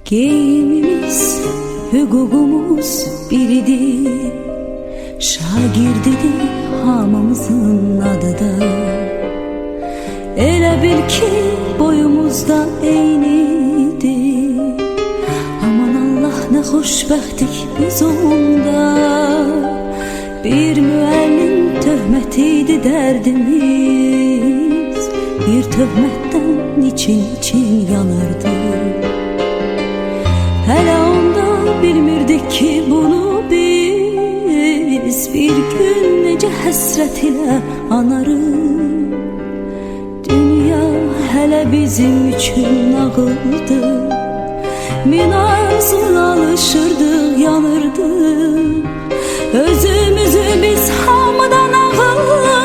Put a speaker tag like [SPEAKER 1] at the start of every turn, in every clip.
[SPEAKER 1] Geyimimiz, hüququmuz biridir. Şagirdidir hamımızın adı da. Elə bil ki boyumuzda eynidir. Aman Allah ne xoşbəxtdik biz onda. Bir müəllim töhmətiydi dərdimiz. Bir töhmətdən için yanırdı. Hələ onda bilmirdik ki bunu biz. Bir gün necə həsrət ilə anarıq. Dünya hələ bizim üçün nağıldı. Min arzuna alışırdıq, yanırdıq. Özümüzü biz hamıdan ağıllı,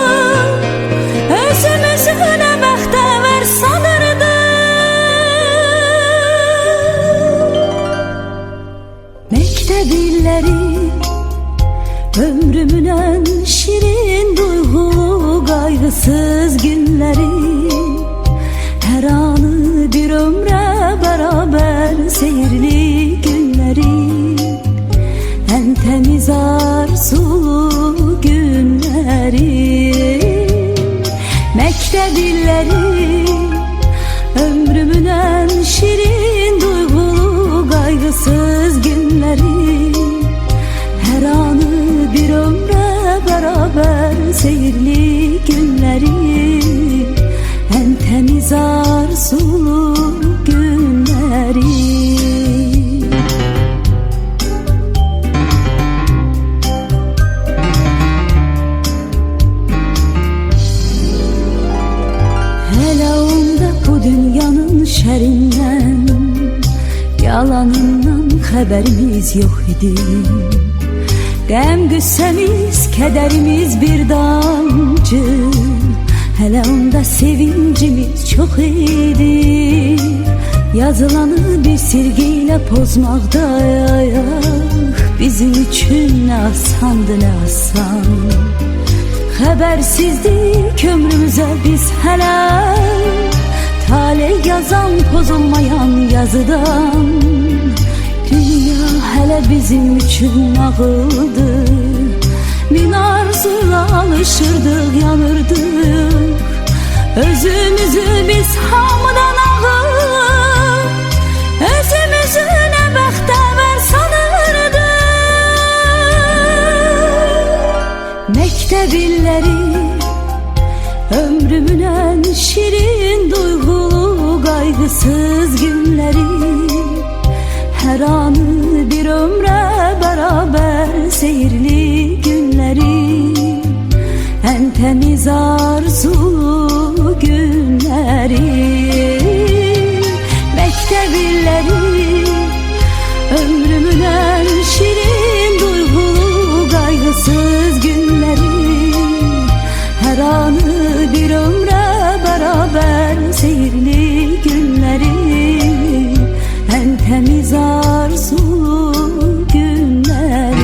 [SPEAKER 1] özümüzü nə bəxtəvər sanırdıq. Məktəb illəri ömrümün en şirin duygulu kaygısız günleri. Her anı bir ömre beraber seyirli günleri. En temiz arzulu günleri. Mektep illeri ömrümün en şirin duygulu kaygısız günleri. Her anı bir ömre beraber seyirli günleri. En temiz arzulu günleri. Hele onda bu dünyanın şerinden, yalanından haberimiz yok idi. Qəm qüssəmiz, kədərimiz bir damcı. Hələ onda sevincimiz çox idi. Yazılanı bir silgiyle pozmaqdayıq. Bizim üçün nə asandı, nə asan. Xəbərsizdik ömrümüzə biz hələ. Talih yazan pozulmayan yazıdan. Dünya hələ bizim üçün nağıldı. Min arzuyla alışırdıq, yanırdıq. Özümüzü biz hamıdan ağıllı, özümüzü nə bəxtəvər sanırdıq. Məktəb illəri ömrümün en şirin duygulu kaygısız günleri. Her anı bir ömre beraber seyirli günleri. En temiz arzulu günleri. Mektep illeri ömrümün en şirin duygulu kaygısız günleri. Her anı bir ömre beraber seyirli günleri. En temiz arzulu günleri.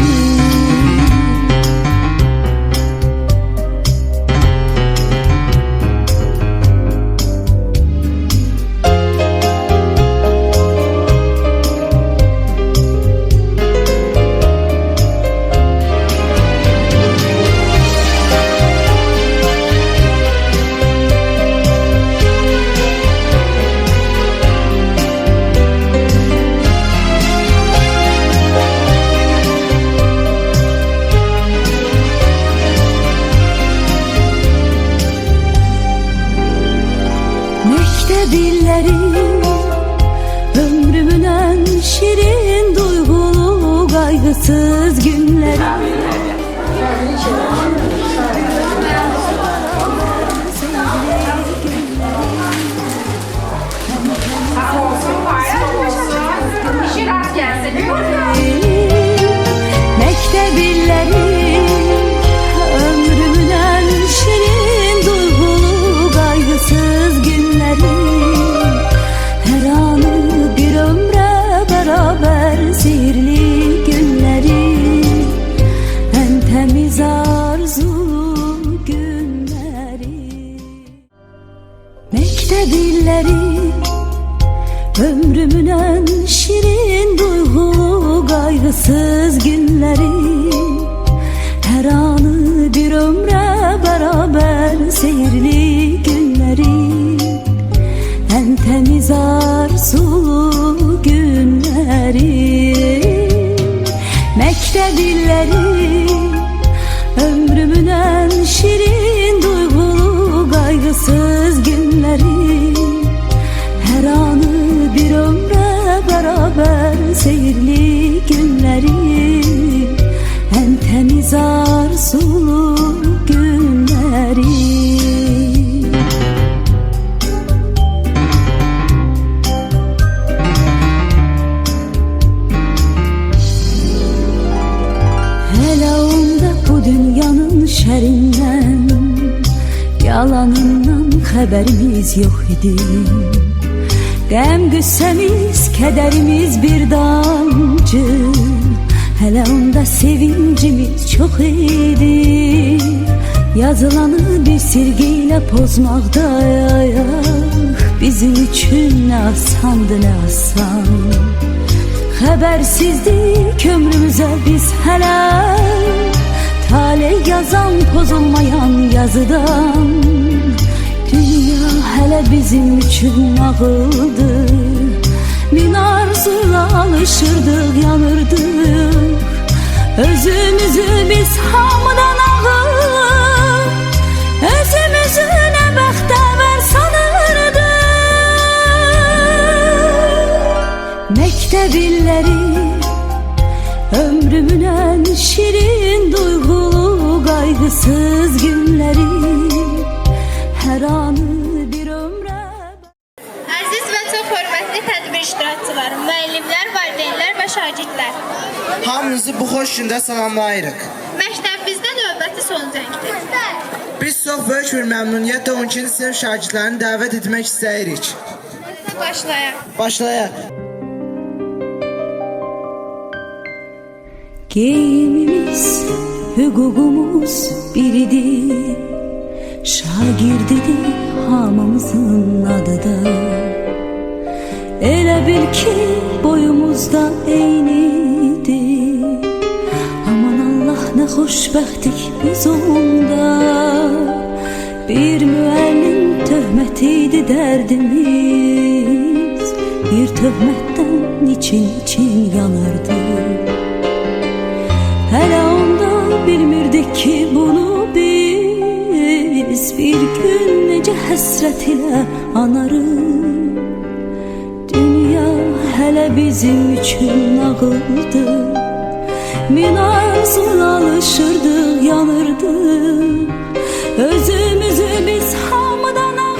[SPEAKER 1] Dilleri ömrümün en şirin duygulu kaygısız günleri. Mektep illeri ömrümün en şirin duygulu kaygısız günleri. Her anı bir ömre beraber sihirli günleri. En temiz arzulu günleri. Mektep illeri Ömrümün en şirin duygulu kaygısız günleri, her anı bir ömre beraber seyirli günleri, en temiz arzulu günleri, mektep illeri. Ömrümün en şirin duygulu kaygısız günleri, her anı bir ömre beraber seyirli günleri, en temiz arzulu günleri. Hele onda bu dünyanın şerinden, yalanından haberimiz yok idi. Qəm qüssəmiz, kədərimiz bir damcı, hələ onda sevincimiz çox idi. Yazılanı bir silgiyle pozmaqda bizim üçün nə asandı, nə asan. Xəbərsizdik ömrümüzə biz hələ, taley yazan pozulmayan yazıdan. Dünya hələ bizim üçün nağıldı, min arzuyla alışırdıq, yanırdıq. Özümüzü biz hamıdan ağır, özümüzü nə bəxtəvər sanırdıq. Məktəb illəri, ömrümün en şirin duygulu kaygısız günleri, her anı bir ömre.
[SPEAKER 2] Aziz ve çok hörmətli tədbir iştirakçıları, müəllimlər, valideynlər və şagirdlər.
[SPEAKER 3] Hamınızı bu xoş gündə salamlayırıq.
[SPEAKER 2] Məktəbimizdə növbəti son zəngdir.
[SPEAKER 3] Biz çox böyük bir məmnuniyyətlə 12-ci sinif şagirdlərini dəvət etmək istəyirik.
[SPEAKER 2] Başlayaq.
[SPEAKER 3] Başlayaq.
[SPEAKER 1] Geyimimiz, hüququmuz biridir, şagirdidir hamımızın adı da. Elə bil ki boyumuzda eynidir, aman Allah nə xoşbəxtdik biz onda. Bir müəllim töhmətiydi dərdimiz, bir töhmətdən için yanırdı. Hələ onda bilmirdik ki bunu biz, bir gün necə həsrət ilə anarıq. Dünya hələ bizim üçün nağıldı, min arzuyla alışırdıq, yanırdıq. Özümüzü biz hamıdan ağır.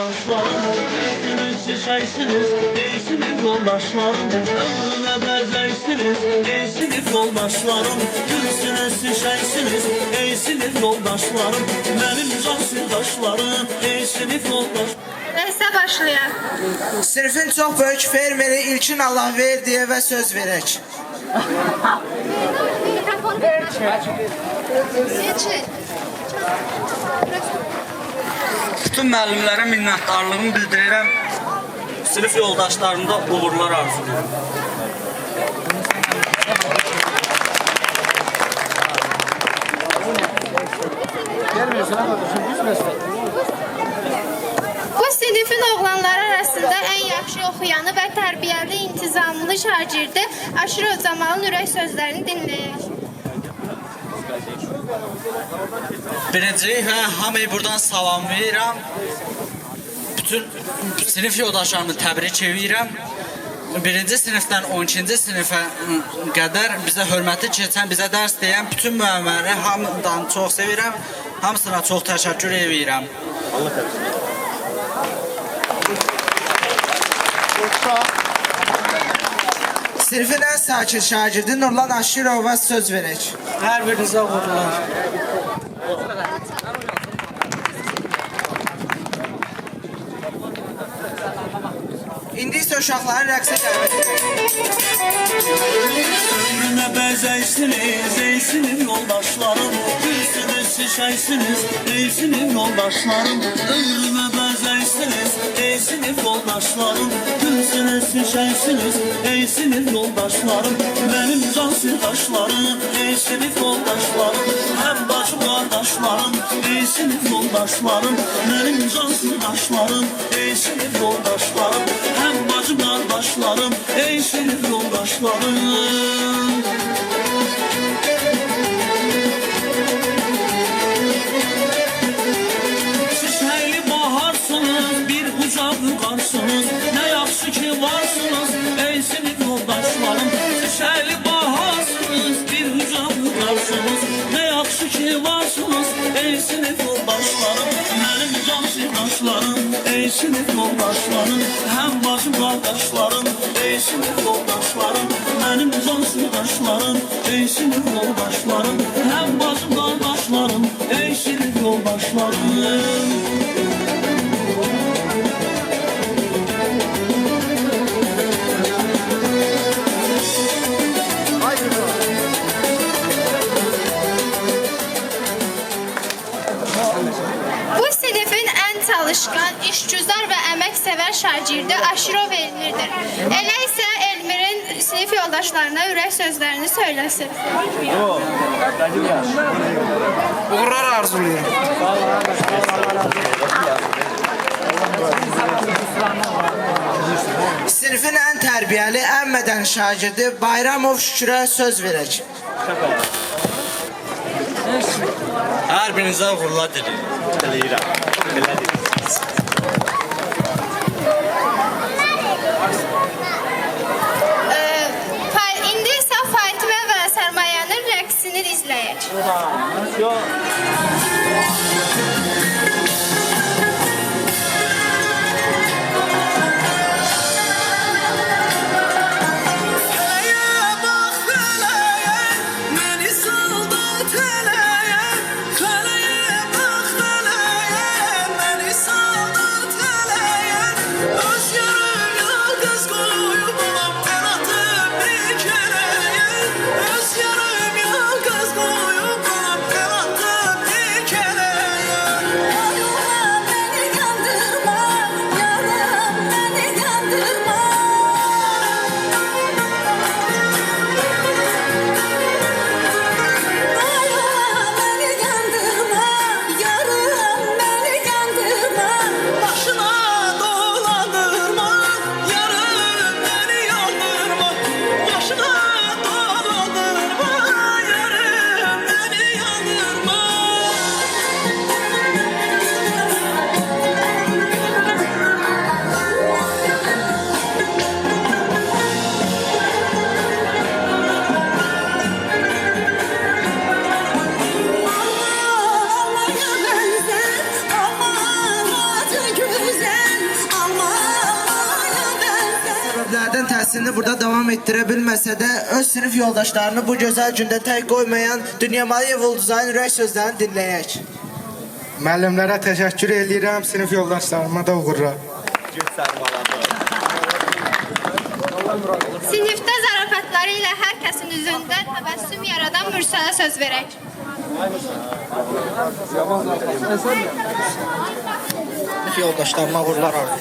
[SPEAKER 4] yoldaşlarım, değilsiniz şişeysiniz, değilsiniz yoldaşlarım, ömrüne benzeysiniz, değilsiniz yoldaşlarım, gülsünüz şişeysiniz, değilsiniz yoldaşlarım, benim can sirdaşlarım, değilsiniz yoldaşlarım.
[SPEAKER 2] Neyse başlayaq.
[SPEAKER 3] Sinifin çox böyük fermeri İlkin Allahverdiyə və söz verək.
[SPEAKER 5] Bütün müəllimlərə minnətdarlığımı bildirirəm. Sinif yoldaşlarımda uğurlar arzulayıram.
[SPEAKER 2] Bu sinifin oğlanları arasında en yaxşı oxuyanı və tərbiyəli, intizamlı şagirdi Aşır Öcamalın ürək sözlərini dinləyək.
[SPEAKER 5] Birinciliklə hamıya buradan salam verirəm. Bütün sinif yoldaşlarımı təbrik edirəm. Birinci sinifdən 12-ci sinifə qədər bizə hörmətli keçən, bizə dərs deyən bütün müəllimləri hamıdan çox sevirəm. Hamısına çox təşəkkür edirəm.
[SPEAKER 3] Sinifin ən sakit şagirdi Nurlan Aşirova söz verək.
[SPEAKER 5] Hər birinizə uğurlar.
[SPEAKER 3] İndi isə uşaqları rəqsə dəvət edək.
[SPEAKER 4] Ömrüne benzeysiniz, değilsiniz yoldaşlarım, gülsünüz şişeysiniz, değilsiniz yoldaşlarım, ömrüme benzeysiniz, değilsiniz yoldaşlarım, gülsünüz şişeysiniz, değilsiniz yoldaşlarım, benim can sirdaşlarım, değilsiniz yoldaşlarım, hem bacım kardeşlerim, değilsiniz yoldaşlarım, benim can sirdaşlarım, değilsiniz yoldaşlarım, hem bacım kardeşlerim, değilsiniz yoldaşlarım. Şişeyli baharsınız, bir ucaqlı qarsınız, ne yaxşı ki varsınız, eysiniz yoldaşlarım. Şişeyli baharsınız, bir ucaqlı qarsınız, ne yaxşı ki varsınız, eysiniz yoldaşlarım. Benim can sirdaşlarım, eysiniz yoldaşlarım, hem bacım qardaşlarım, eysiniz yoldaşlarım. Benim can sirdaşlarım, eysiniz yoldaşlarım, hem bacım qardaşlarım, eysiniz yoldaşlarım.
[SPEAKER 2] Bu sinifin en çalışkan, işgüzar ve əməksevər şagirdi Aşirov Elmir'dir. Elə isə Elmir'in sinif yoldaşlarına ürək sözlərini söyləsin.
[SPEAKER 3] Uğurlar arzulayıram. Sinifin ən tərbiyəli, ən mədəni şagirdi Bayramov Şükürə söz verək.
[SPEAKER 5] Hər birinizə uğurlar diləyirəm.
[SPEAKER 2] İndi isə Fatimə və Sərmayənin rəqsini izləyək.
[SPEAKER 4] Məni
[SPEAKER 3] təhsilini burada davam etdirə bilməsə də, öz sinif yoldaşlarını bu gözəl gündə tək qoymayan Dünya Maliyev Ulduzayın ürək sözlərini dinləyək.
[SPEAKER 6] Müəllimlərə təşəkkür edirəm, sinif yoldaşlarıma da uğurlar.
[SPEAKER 2] Sinifdə zarafatları ilə hər kəsin üzündə təbəssüm yaradan Mürsələ söz verək.
[SPEAKER 3] Sinif yoldaşlarıma uğurlar arzu.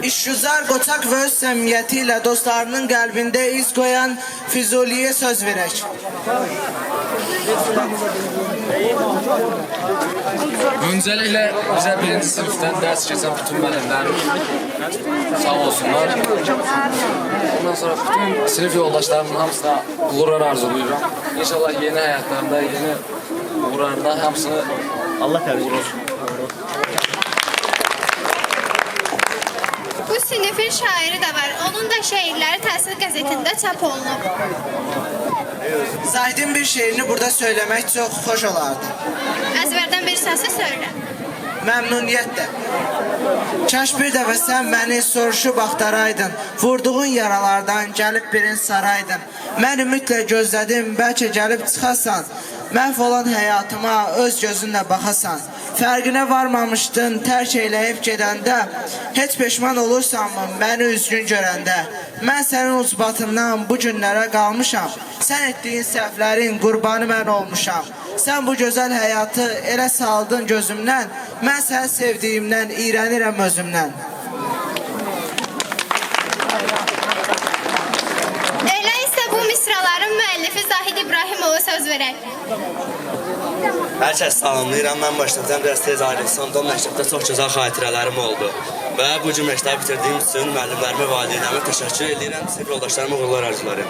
[SPEAKER 3] İşgüzar Qoçaq və öz səmiyyəti ilə dostlarının qəlbində iz qoyan Füzuliyə söz verək.
[SPEAKER 7] Öncəliklə bizə birinci sinifdən dərs keçən bütün müəllimlərim sağ olsunlar. Ondan sonra bütün sinif yoldaşlarımın hamısına uğurlar arzulayıram. İnşallah yeni həyatlarında, yeni uğurlarında hamısını Allah təbrik etsin.
[SPEAKER 2] Bu sinifin şairi də var. Onun da şeirləri Təhsil qəzetində çap olunub.
[SPEAKER 3] Zahidin bir şeirini burada söyləmək çox xoş olardı.
[SPEAKER 2] Əzbərdən bir səsi söylə.
[SPEAKER 3] Məmnuniyyətlə. Kaş bir dəfə sən məni soruşub axtaraydın, vurduğun yaralardan gəlib birin saraydın. Mən ümidlə gözlədim, bəlkə gəlib çıxasan, məhv olan həyatıma öz gözünlə baxasan. Fərqinə varmamışdın, tərk eləyib gedəndə, heç peşman olursanmı məni üzgün görəndə? Mən sənin ucbatından bu günlərə qalmışam, sən etdiyin səhvlərin qurbanı mən olmuşam. Sən bu gözəl həyatı elə saldın gözümdən, mən səni sevdiyimdən iyrənirəm özümdən.
[SPEAKER 2] Elə isə bu misraların müəllifi Zahid İbrahimova söz verək.
[SPEAKER 8] Hər kəs salamlayıram. Mən başlayacağım biraz tez ayrılsam da məktəbdə çox gözəl xatirələrim oldu. Və bu gün məktəbi bitirdiyim üçün müəllimlərimə, valideynlərimə təşəkkür edirəm. Sinif yoldaşlarıma uğurlar arzularım.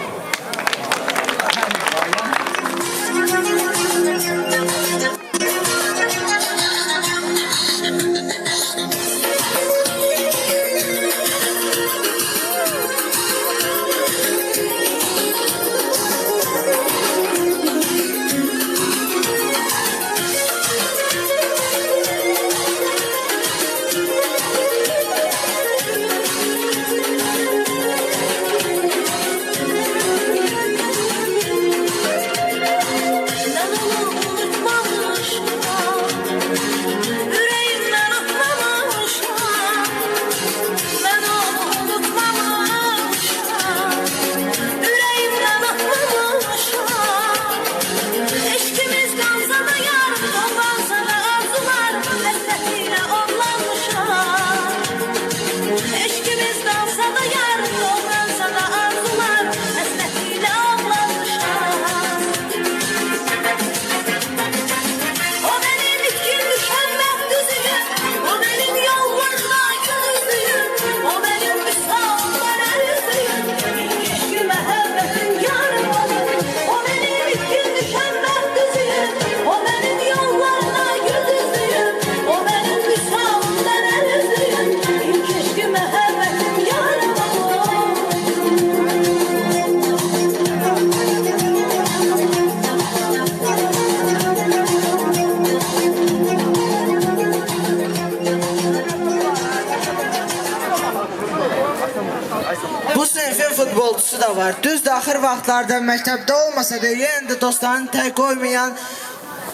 [SPEAKER 3] da var. Düzdür, axır vaxtlarda məktəbdə olmasa da yenə də dostlarını tək qoymayan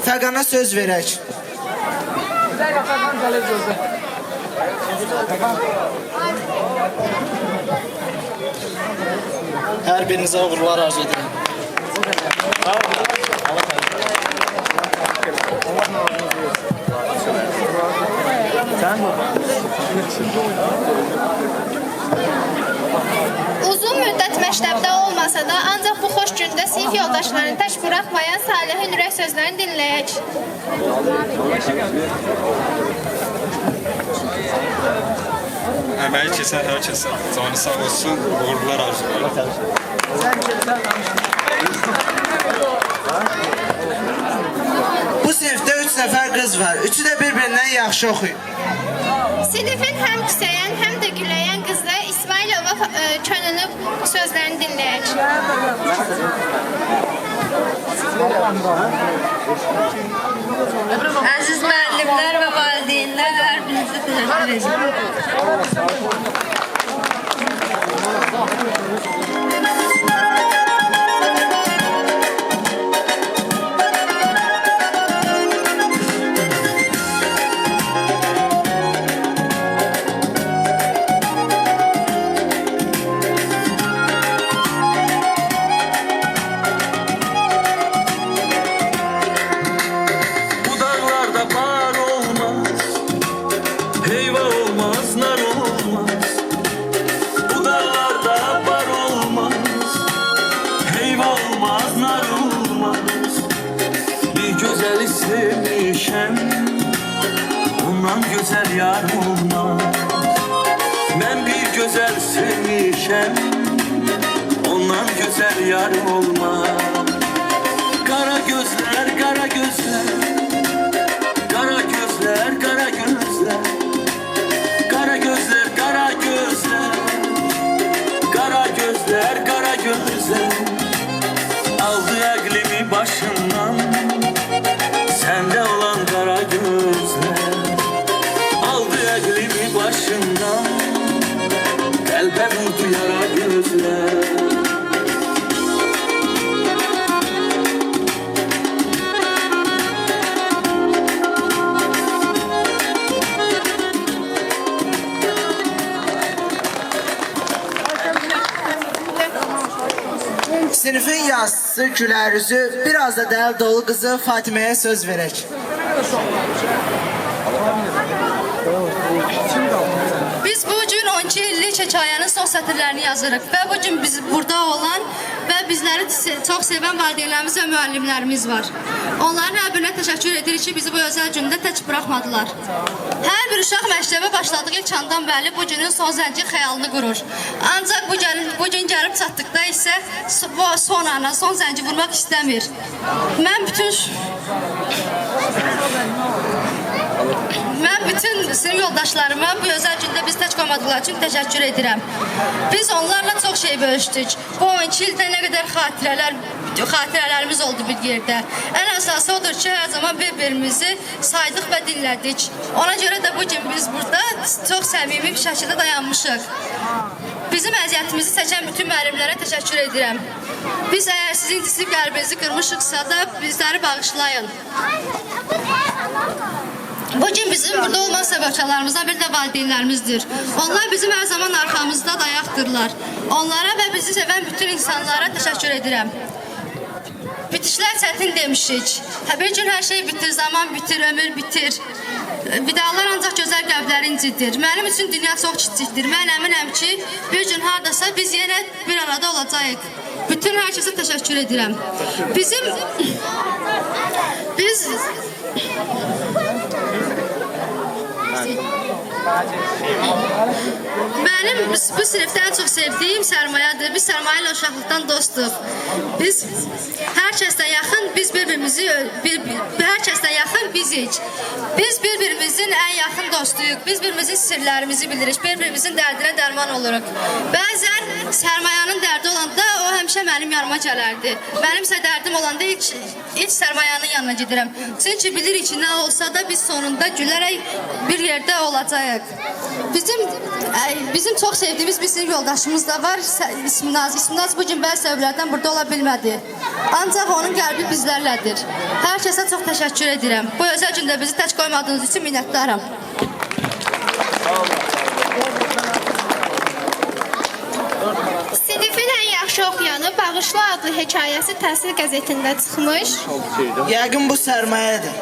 [SPEAKER 3] Fəqana söz verək.
[SPEAKER 9] Hər birinizə uğurlar arzu edirəm.
[SPEAKER 2] Uzun müddət məktəbdə olmasa da, ancaq bu xoş gündə sinif yoldaşlarını tək buraxmayan Salihin ürək sözlərini dinləyək.
[SPEAKER 10] Əməyi keçən hər kəsə canı sağ olsun, uğurlar arzulayırım.
[SPEAKER 3] Bu sinifdə 3 nəfər qız var. Üçü də bir-birindən yaxşı oxuyur.
[SPEAKER 2] Sinifin həm küsəyən, həm də güləyən qızı İsmailova könüllü sözlərini dinləyək.
[SPEAKER 1] Əziz müəllimlər və valideynlər, hər birinizə təşəkkür edirəm.
[SPEAKER 4] Ondan güzel yar olmaz. Ben bir güzel sevmişem, ondan güzel yar olmaz. Kara gözler, kara gözler, kara gözler, kara gözler, kara gözler, kara gözler, kara gözler, kara gözler. Aldı aklımı başımdan, sende olan kara gözler. Aldı aklımı başımdan, kalbe vurdu yara gözler.
[SPEAKER 3] Sinifin yazısı gülər üzü, biraz da dəl dolu qızı Fatiməyə söz verək.
[SPEAKER 1] Biz bu gün 12 illik hekayənin son sətirlərini yazırıq və bu gün biz burada olan və bizləri çox sevən valideynlərimiz və müəllimlərimiz var. Onların hər birinə təşəkkür edirik ki, bizi bu özəl gündə tək buraxmadılar. Hər bir uşaq məktəbə başladığı ilk andan bəri bu günün son zənci xəyalını qurur. Ancaq bu gün gəlib çatdıqda isə bu son ana, son zənci vurmaq istəmir. Mən bütün sinif yoldaşlarıma bu özəl gündə biz tək qoymadıqları üçün təşəkkür edirəm. Biz onlarla çox şey bölüşdük. Bu 12 ildə nə qədər xatirələrimiz oldu bir yerdə. Ən əsası odur ki, hər zaman bir-birimizi saydıq və dinlədik. Ona görə də bu gün biz burada çox səmimi bir şəkildə dayanmışıq. Bizim əziyyətimizi çəkən bütün müəllimlərə təşəkkür edirəm. Biz əgər sizin incisi qəlbinizi qırmışıqsa da bizləri bağışlayın. Bugün bizim burada olma səbəbçalarımızdan bir də valideynlərimizdir. Onlar bizim hər zaman arxamızda dayaqdırlar. Onlara və bizi sevən bütün insanlara təşəkkür edirəm. Bitişlər çətin demişik. Bir gün hər şey bitir, zaman bitir, ömür bitir. Vidalar ancaq gözəl qəlbləri incidir. Mənim üçün dünya çox kiçikdir. Mən əminəm ki, bir gün haradasa biz yenə bir arada olacağıq. Bütün hər kəsə təşəkkür edirəm. Mənim bu sinifdə ən çox sevdiyim sərmayədir. Biz sərmayə ilə uşaqlıqdan dostuq. Biz hər kəsdən yaxın, hər kəsdən yaxın bizik. Biz bir-birimizin ən yaxın dostuyuq. Biz bir-birimizin sirlərimizi bilirik. Bir-birimizin dərdinə dərman oluruq. Bəzən sərmayanın dərdi olanda o həmişə mənim yanıma gələrdi. Mənimsə dərdim olanda ilk sərmayanın yanına gedirəm. Çünki bilirik ki, nə olsa da biz sonunda gülərək bir yerdə olacağıq. başlayaq. Bizim çox sevdiyimiz bir sinif yoldaşımız da var. İsminaz. İsminaz bugün bəzi səbəblərdən burada ola bilmədi. Ancaq onun qəlbi bizlərlədir. Hər kəsə çox təşəkkür edirəm. Bu özəl gündə bizi tək qoymadığınız üçün minnətdaram.
[SPEAKER 2] Sinifin ən yaxşı oxuyanı Bağışla adlı hekayəsi təhsil qəzetində çıxmış.
[SPEAKER 3] Yəqin bu sərmayədir.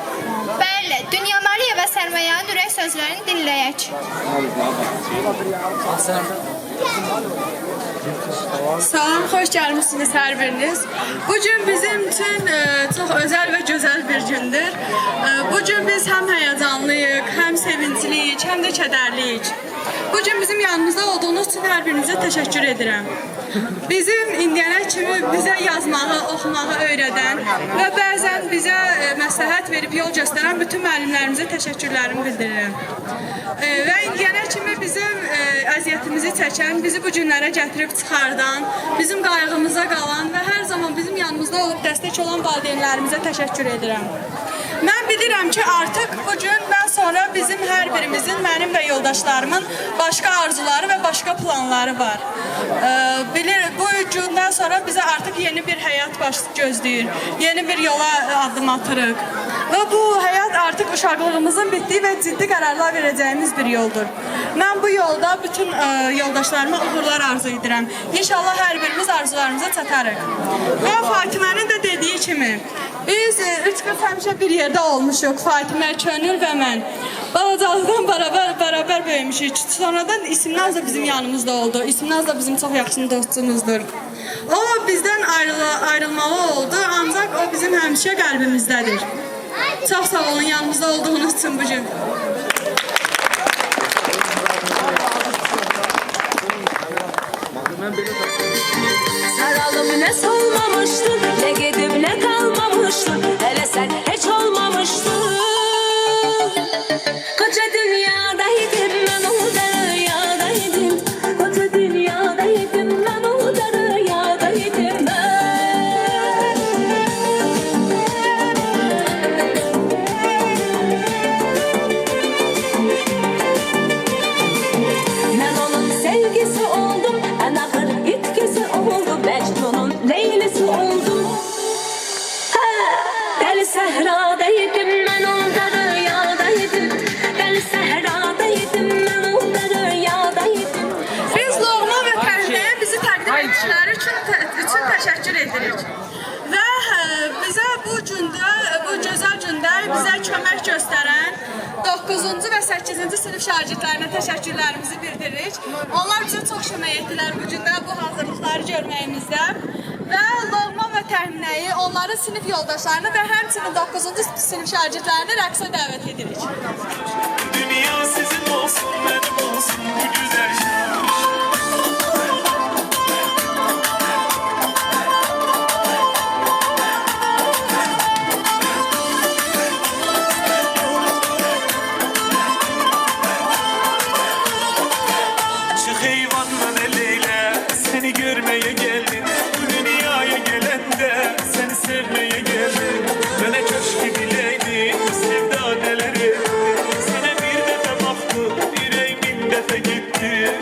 [SPEAKER 2] Bəli, Dünya Maliyyə və Sərmayənin ürək sözlərini dinləyək.
[SPEAKER 11] Salam, xoş gəlmişsiniz hər biriniz. Bugün bizim üçün çox özəl və gözəl bir gündür. Bugün biz həm həyəcanlıyıq, həm sevincliyik, həm də kədərliyik. Bugün bizim yanımızda olduğunuz üçün hər birinizə təşəkkür edirəm. Bizim indiyənə kimi bizə yazmağı, oxumağı öyrədən və bəzən bizə məsləhət verib yol göstərən bütün müəllimlərimizə təşəkkürlərimi bildirirəm. Və indiyənə kimi bizim əziyyətimizi çəkən, bizi bu günlərə gətirib çıxardan, bizim qayğımıza qalan və hər zaman bizim yanımızda olub dəstək olan valideynlərimizə təşəkkür edirəm. Mən bilirəm ki, artıq bugündən sonra bizim hər birimizin, mənim və yoldaşlarımın başqa arzuları və başqa planları var. Bu gündən sonra bizə artıq yeni bir həyat gözləyir, yeni bir yola addım atırıq. Və bu həyat artıq uşaqlığımızın bitdiyi və ciddi qərarlar verəcəyimiz bir yoldur. Mən bu yolda bütün yoldaşlarıma uğurlar arzu edirəm. İnşallah hər birimiz arzularımıza çatarıq. Və Fatimənin də dediyi kimi, biz 3 qız həmişə bir yerdə olmuşuq, Fatimə, Könül və mən. Balacalıqdan bərabər böyümüşük. Sonradan İsminaz da bizim yanımızda oldu. İsminaz da bizim çox yaxşı dostumuzdur. O bizdən ayrılmalı oldu, ancaq o bizim həmişə qəlbimizdədir. Çox sağ olun yanımızda olduğunuz üçün bugün.
[SPEAKER 12] Saralım ne solmamıştın, ne gedib ne kalmamıştın, hele sen hiç olmamıştın. Koca dünyadaydım ben o dünyadaydım, koca dünyadaydım ben o dünyadaydım ben. Ben onun sevgisi oldum, en ağır itkisi oldum, Mecnun'un Leylisi oldum. Deli sehradaydım ben orada rüyadaydım, deli sehradaydım ben orada rüyadaydım.
[SPEAKER 11] Biz Loğman və Təhliyə bizi təqdim etdikləri üçün təşəkkür edirik. Və bizə bu gözəl gündə bizə kömək göstərən 9-cu və 8-ci sinif şagirdlərinə təşəkkürlərimizi bildiririk. Onlar bizə çox kömək etdilər bu gündə bu hazırlıqları görməyimizdə. Və Loğman və Təminəyi, onların sinif yoldaşlarını və həmçinin 9-cu sinif şagirdlərini rəqsə dəvət edirik.
[SPEAKER 4] Dünya sizin olsun, benim olsun bu güzel şarkı. Çık eyvanla eleyle, seni görmeye geldim. Bu dünyaya gelende seni sevmeye geldim. Bana köşkü bileydin, sevda neler etti. Sana bir defa baktım, yüreğim bin defa gitti.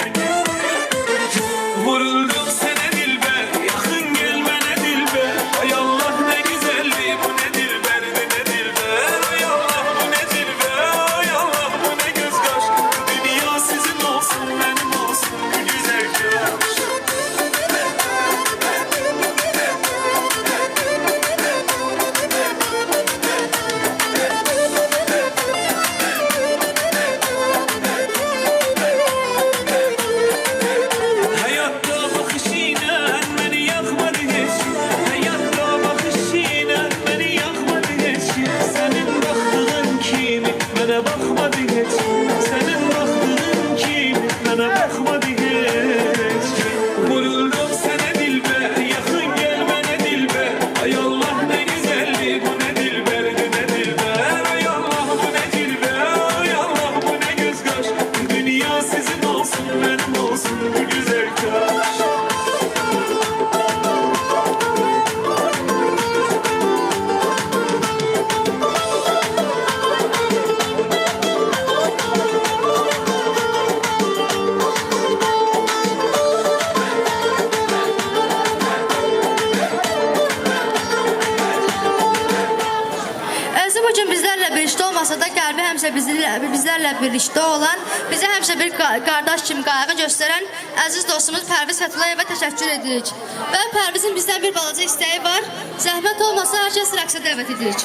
[SPEAKER 1] Bugün bizlərlə birlikdə olmasa da qəlbi həmişə bizlərlə birlikdə olan, bizə həmişə bir qardaş kimi qayğı göstərən əziz dostumuz Pərviz Fəthulayevə təşəkkür edirik. Və Pərvizin bizdən bir balaca istəyi var. Zəhmət olmasa hər kəs rəqsə dəvət edirik.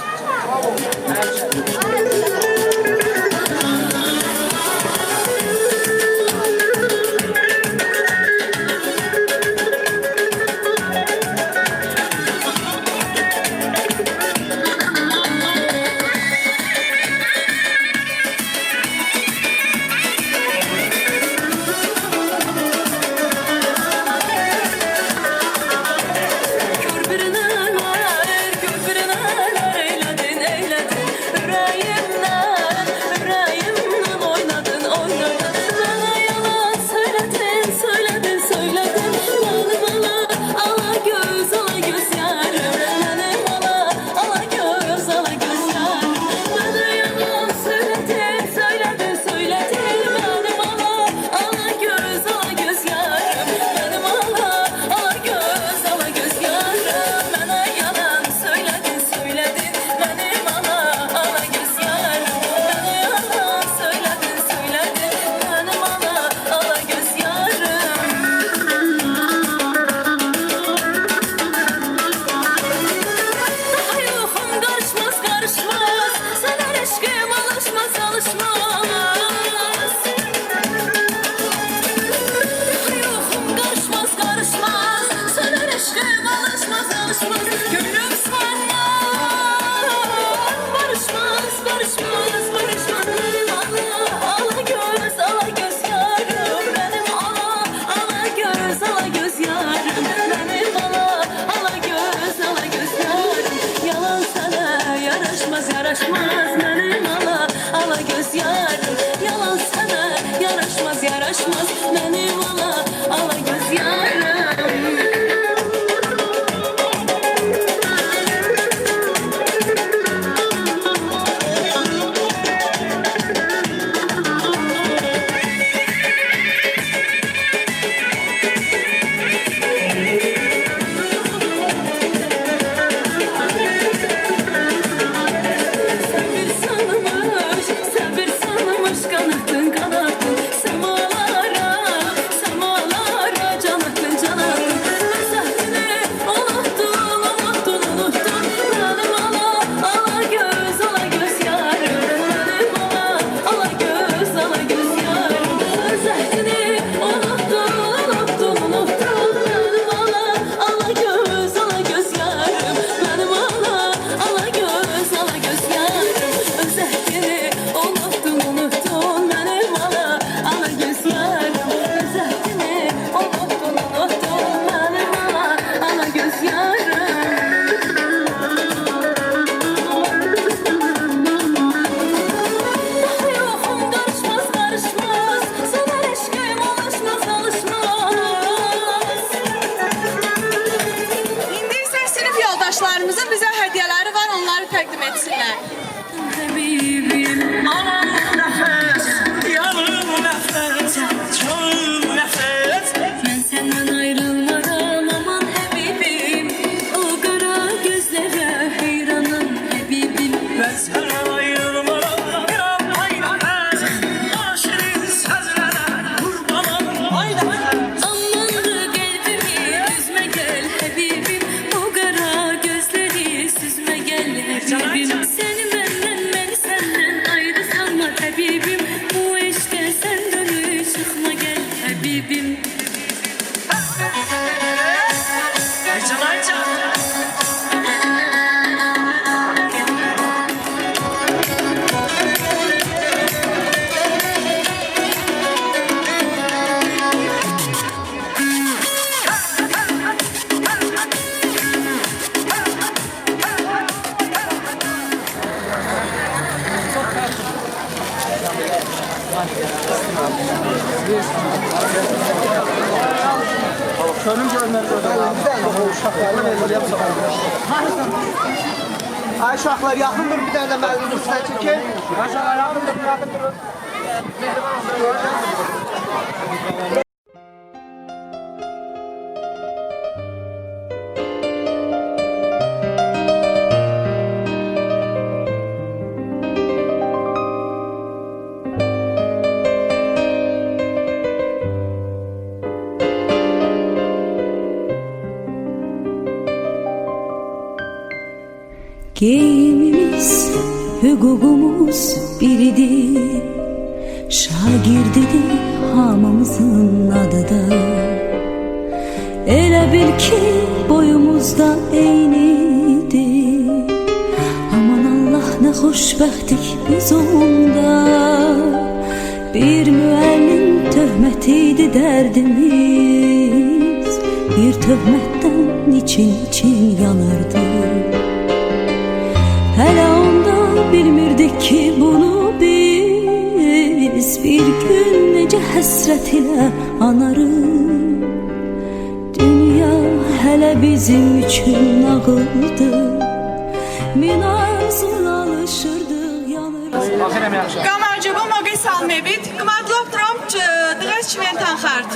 [SPEAKER 3] Ay uşaqlar yaxındır bir dənə də müəllimin üstünə çəkin. Aşağı yaxındır, yaxındır.
[SPEAKER 12] Geyimimiz, hüququmuz biridir. Şagirdidir hamımızın adı da. Elə bil ki boyumuzda eynidir. Aman Allah ne xoşbəxtdik biz onda. Bir müəllim töhmətiydi dərdimiz. Bir töhmətdən için yanardı. Hələ onda bilmirdik ki bunu biz bir gün necə həsrət ilə anarıq. Dünya hələ bizim üçün nağıldı. Min arzun alışırdıq yanırıq.
[SPEAKER 11] Qamarcıbı moqi salmebit, qmadlov tromç dğes çventan xart.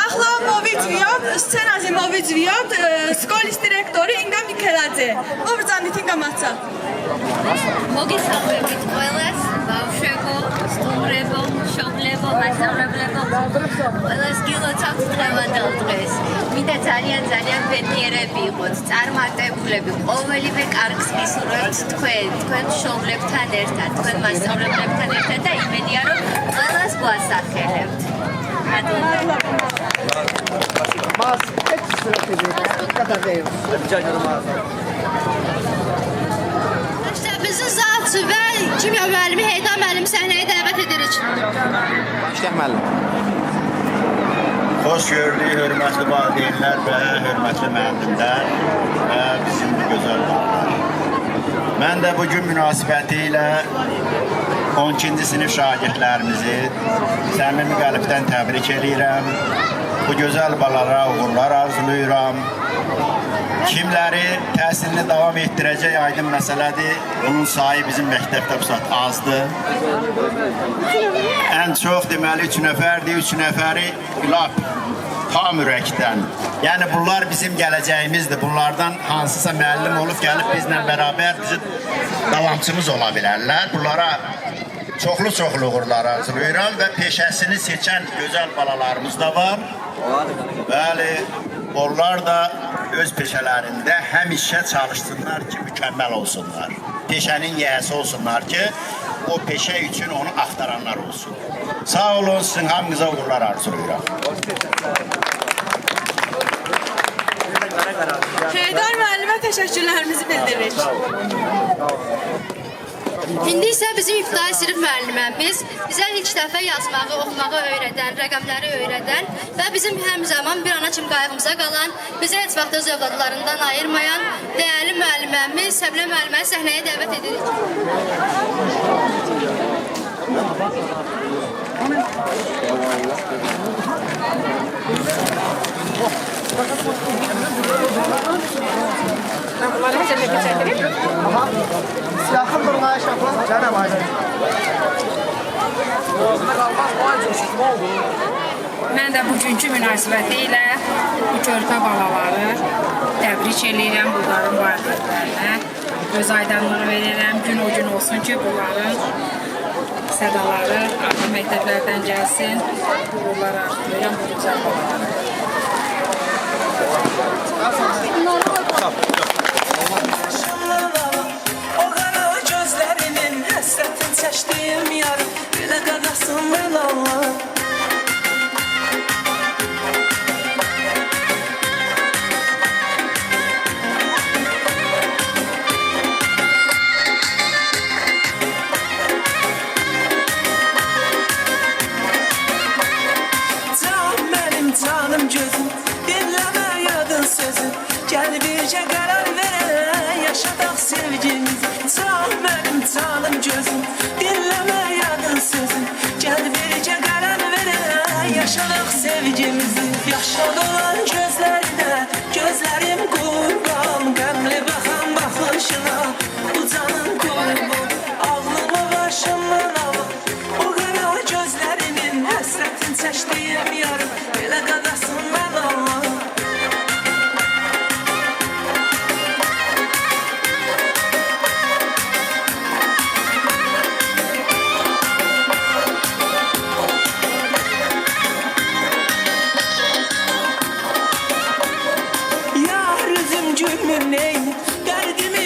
[SPEAKER 11] Axla movit viyot, scena zimovit viyot, skolis direktori inga Mikeladze. Obrzanitin qamatsa.
[SPEAKER 13] მოგი სამებით ყველას, ბავშვებო, სტუმრებო, მშობლებო, მასწავლებლებო, ყველას გილოცავთ დღევანდელ დღეს. მინდა ძალიან ბედნიერები იყოთ, წარმატებულები, ყოველივე კარგს გისურვებთ თქვენ მშობლებთან ერთად, თქვენ მასწავლებლებთან ერთად და იმედია, რომ ყველას გვასახელებთ.
[SPEAKER 1] Bizim zatçı və kimya müəllimi Heydar müəllimi səhnəyə dəvət edirik.
[SPEAKER 10] İşte müəllim.
[SPEAKER 14] Xoş gördük, hörmətli valideynlər və hörmətli müəllimlər və bizim gözəl bağlar. Mən də bugün münasibəti ilə 12-ci sinif şagirdlərimizi səmimi qəlbdən təbrik edirəm. Bu gözəl balalara uğurlar arzulayıram. Kimləri təhsilini davam etdirəcək aydın məsələdir. Bunun sayı bizim məktəbdə bu saat azdır. Ən çox deməli 3 nəfərdir. 3 nəfəri lap tam ürəkdən. Yəni bunlar bizim gələcəyimizdir. Bunlardan hansısa müəllim olub gəlib bizlə bərabər bizim davamçımız ola bilərlər. Bunlara çoxlu uğurlar arzulayıram və peşəsini seçən gözəl balalarımız da var. Bəli, onlar da öz peşələrində həmişə çalışsınlar ki, mükəmməl olsunlar. Peşənin yiyəsi olsunlar ki, o peşə üçün onu axtaranlar olsun. Sağ olun, sizin hamınıza uğurlar arzulayıram.
[SPEAKER 11] Heydar müəllimə təşəkkürlərimizi bildiririk.
[SPEAKER 1] İndi isə bizim ibtidai sinif müəlliməmiz bizə ilk dəfə yazmağı, oxumağı öyrədən, rəqəmləri öyrədən və bizim həmzəman bir ana kimi qayğımıza qalan, bizə heç vaxt öz övladlarından ayırmayan dəyərli müəlliməmiz Səbilə müəlliməni səhnəyə dəvət edirik.
[SPEAKER 6] Yaxın durmaya şaplan, canım aydın.
[SPEAKER 15] Mən də bugünkü münasibəti ilə bu körpə balaları təbrik edirəm bunların valideynlərinə. Göz aydınlığı verirəm, gün o gün olsun ki, bunların sədaları ali məktəblərdən gəlsin. Uğurlar arzulayıram bu güzel balaları.
[SPEAKER 16] Həsrətin çəkdiyim yarım, belə qadasın mən Allah. Can mənim canım gözüm, dinləmə yadın sözüm, gəl bircə qərar verək, yaşadaq sevgimizi. Can mənim canım gözüm, dinləmə yadın sözüm, gəl bircə qərar verək, yaşadaq sevgimizi. Yaşad olan gözlərdə, gözlərim qurban, qəmli baxan baxışına, bu canın qurban, ağlıma başımdan alır, o qara gözlərimin həsrətin çəkdiyim yarım, belə qadasın mən Allah. Derdimi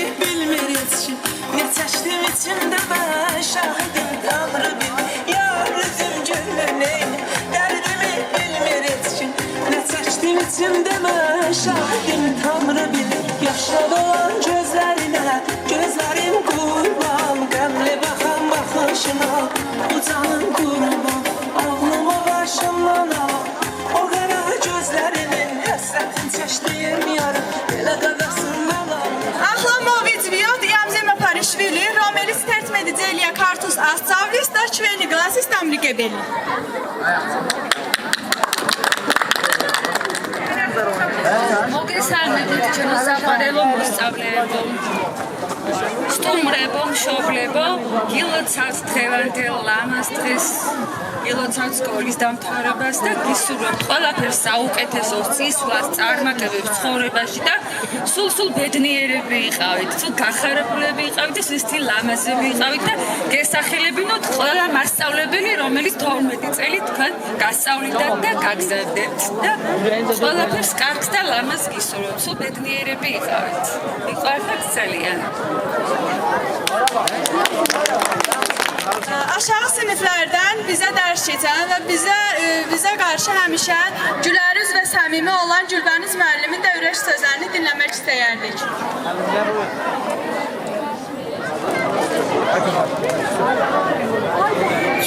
[SPEAKER 11] Delia Kartus Astavlis da členi glasi stamlike beli.
[SPEAKER 15] მოგესალმებით ჩვენო საყარელო მოსწავლეებო. სტუმრებო, მშობლებო, გილოცავთ დღევანდელ ლამას დღეს, გილოცავთ სკოლის დამთავრებას და გისურვებთ ყველაფერს საუკეთესოს, წისვლას, წარმატებებს ცხოვრებაში და სულ ბედნიერები იყავით, სულ გახარებულები იყავით და სულ ლამაზები იყავით და გესახელებინოთ ყველა მასწავლებელი, რომელიც 12 წელი თქვენ გასწავლიდათ და გაგზავნებთ და ყველაფერს კარგს და ლამაზ გისურვებთ, სულ ბედნიერები იყავით. მიყვარხართ ძალიან.
[SPEAKER 11] Aşağı siniflərdən bizə dərs keçən və bizə qarşı həmişə gülərüz və səmimi olan Gülbəniz müəllimin də ürək sözlərini dinləmək istəyərdik.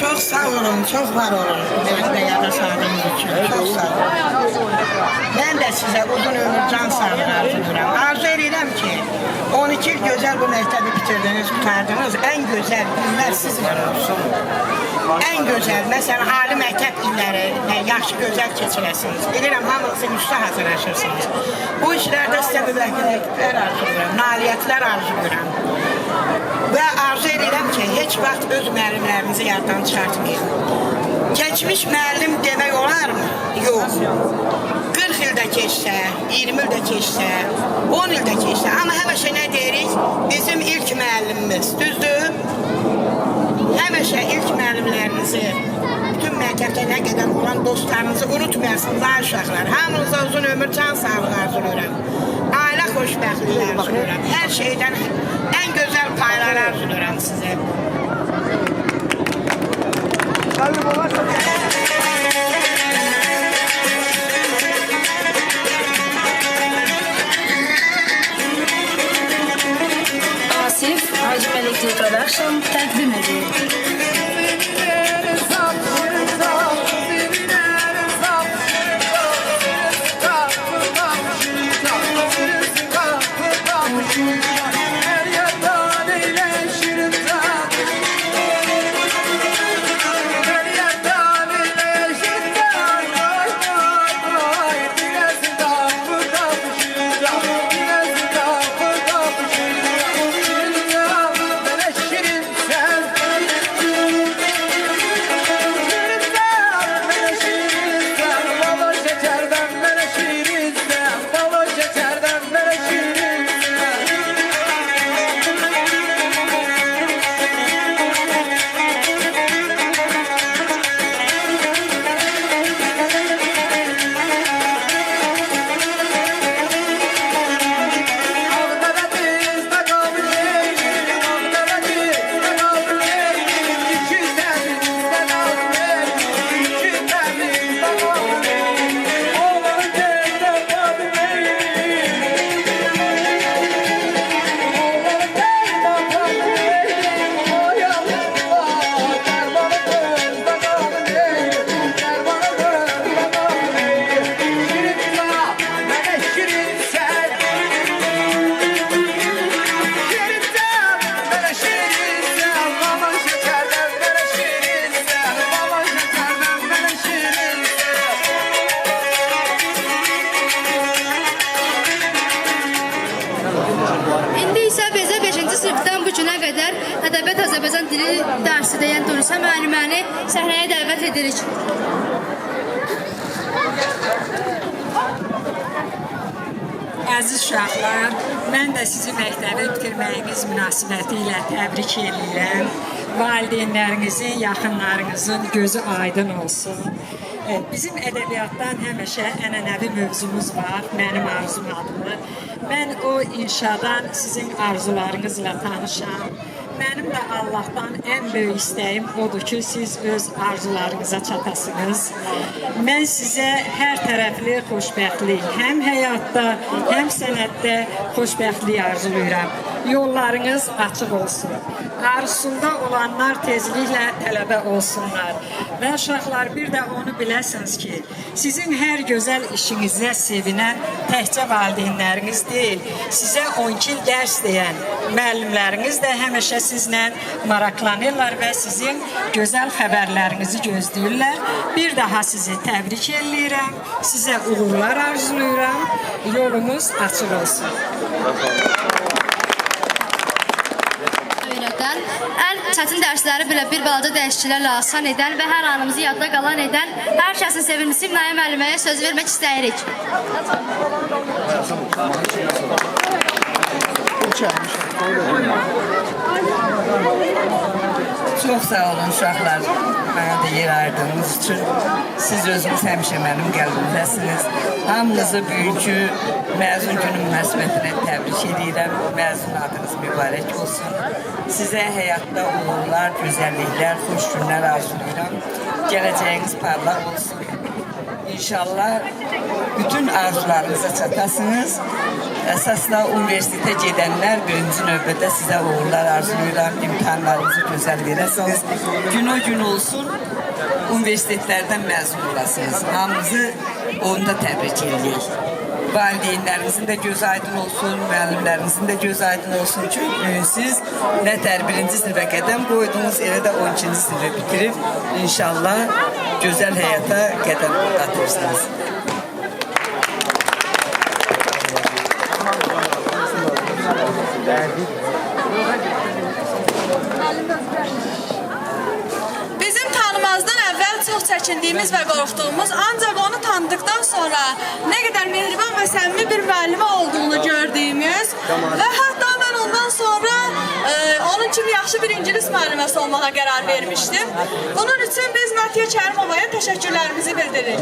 [SPEAKER 17] Çox sağ olun, çox var olun. Məni də yada sağlığınız üçün. Çox sağ olun. Mən də sizə uzun ömür, can sağlığı arzulayıram. Arzu edirəm ki, 12 il gözəl bu məktəbi bitirdiniz, qutardınız. Ən gözəl günlər sizlə olsun. Ən gözəl, məsələn, ali məktəb illəri yaxşı, gözəl keçirəsiniz. Bilirəm, hamınızı üstə hazırlaşırsınız. Bu işlərdə sizə müvəkkilliklər arzulayıram, nailiyyətlər arzulayıram. Və arzu edirəm ki, heç vaxt öz müəllimlərinizi yaddan çıxartmayın. Keçmiş müəllim demək olarmı? Yox. 40 ildə keçsə, 20 ildə keçsə, 10 ildə keçsə. Amma həmişə nə deyirik? Bizim ilk müəllimimiz, düzdür? Həmişə ilk müəllimlərinizi, bütün məktəbdə nə qədər olan dostlarınızı unutmayasınız, ay uşaqlar. Hamınıza uzun ömür, can sağlığı arzulayıram. Ailə xoşbəxtliyi arzulayıram. Hər şeydən ən gözəl paylar arzulayıram sizə.
[SPEAKER 12] Asif Hacı Melekli Production təqdim edir.
[SPEAKER 1] Ədəbiyyat Azərbaycan dili dərsi deyən Durusa müəlliməni səhnəyə dəvət edirik.
[SPEAKER 18] Əziz uşaqlar, mən də sizi məktəbi bitirməyiniz münasibəti ilə təbrik edirəm. Valideynlərinizin, yaxınlarınızın gözü aydın olsun. Bizim ədəbiyyatdan həmişə ənənəvi mövzumuz var, mənim arzum adlı. Mən o inşadan sizin arzularınızla tanışam. Mənim də Allahdan ən böyük istəyim odur ki, siz öz arzularınıza çatasınız. Mən sizə hər tərəfli xoşbəxtlik, həm həyatda, həm sənətdə xoşbəxtlik arzulayıram. Yollarınız açıq olsun. Arzusunda olanlar tezliklə tələbə olsunlar. Və uşaqlar, bir də onu biləsiniz ki, sizin hər gözəl işinizə sevinən təkcə valideynləriniz deyil, sizə 12 il dərs deyən müəllimləriniz də həmişə sizlə maraqlanırlar və sizin gözəl xəbərlərinizi gözləyirlər. Bir daha sizi təbrik edirəm, sizə uğurlar arzulayıram, yolumuz açıq olsun.
[SPEAKER 1] Ən çətin dərsləri belə bir balaca dəyişikliklərlə asan edən və hər anımızı yadda qalan edən hər kəsin sevimlisi Naya müəlliməyə söz vermək istəyirik.
[SPEAKER 17] Çox sağ olun uşaqlar, mənə də yer ayırdığınız üçün. Siz özünüz həmişə mənim qəlbimdəsiniz. Hamınızı bugünkü məzun günü münasibətinə təbrik edirəm. Məzun adınız mübarək olsun. Sizə həyatda uğurlar, gözəlliklər, xoş günlər arzulayıram. Gələcəyiniz parlaq olsun. İnşallah bütün arzularınıza çatasınız. Əsas da universitetə gedənlər birinci növbədə sizə uğurlar arzulayıram. İmtahanlarınızı gözəl verəsiniz. Gün o gün olsun, universitetlərdən məzun olasınız. Hamınızı onda təbrik edirik. Valideynlərinizin də göz aydın olsun, müəllimlərinizin də göz aydın olsun ki, siz nə tər birinci sinifə qədəm qoydunuz, elə də 12-ci sinifə bitirib, inşallah gözəl həyata qədəm qatırsınız.
[SPEAKER 11] Bizim tanımazdan əvvəl çox çəkindiyimiz və qorxduğumuz, ancaq onu tanıdıqdan sonra nə qədər mehriban və səmimi bir müəllimə olduğunu gördüyümüz və hətta mən ondan sonra onun kimi yaxşı bir ingilis müəlliməsi olmağa qərar vermişdim. Bunun üçün biz Natiyə Kərimovaya təşəkkürlərimizi bildiririk.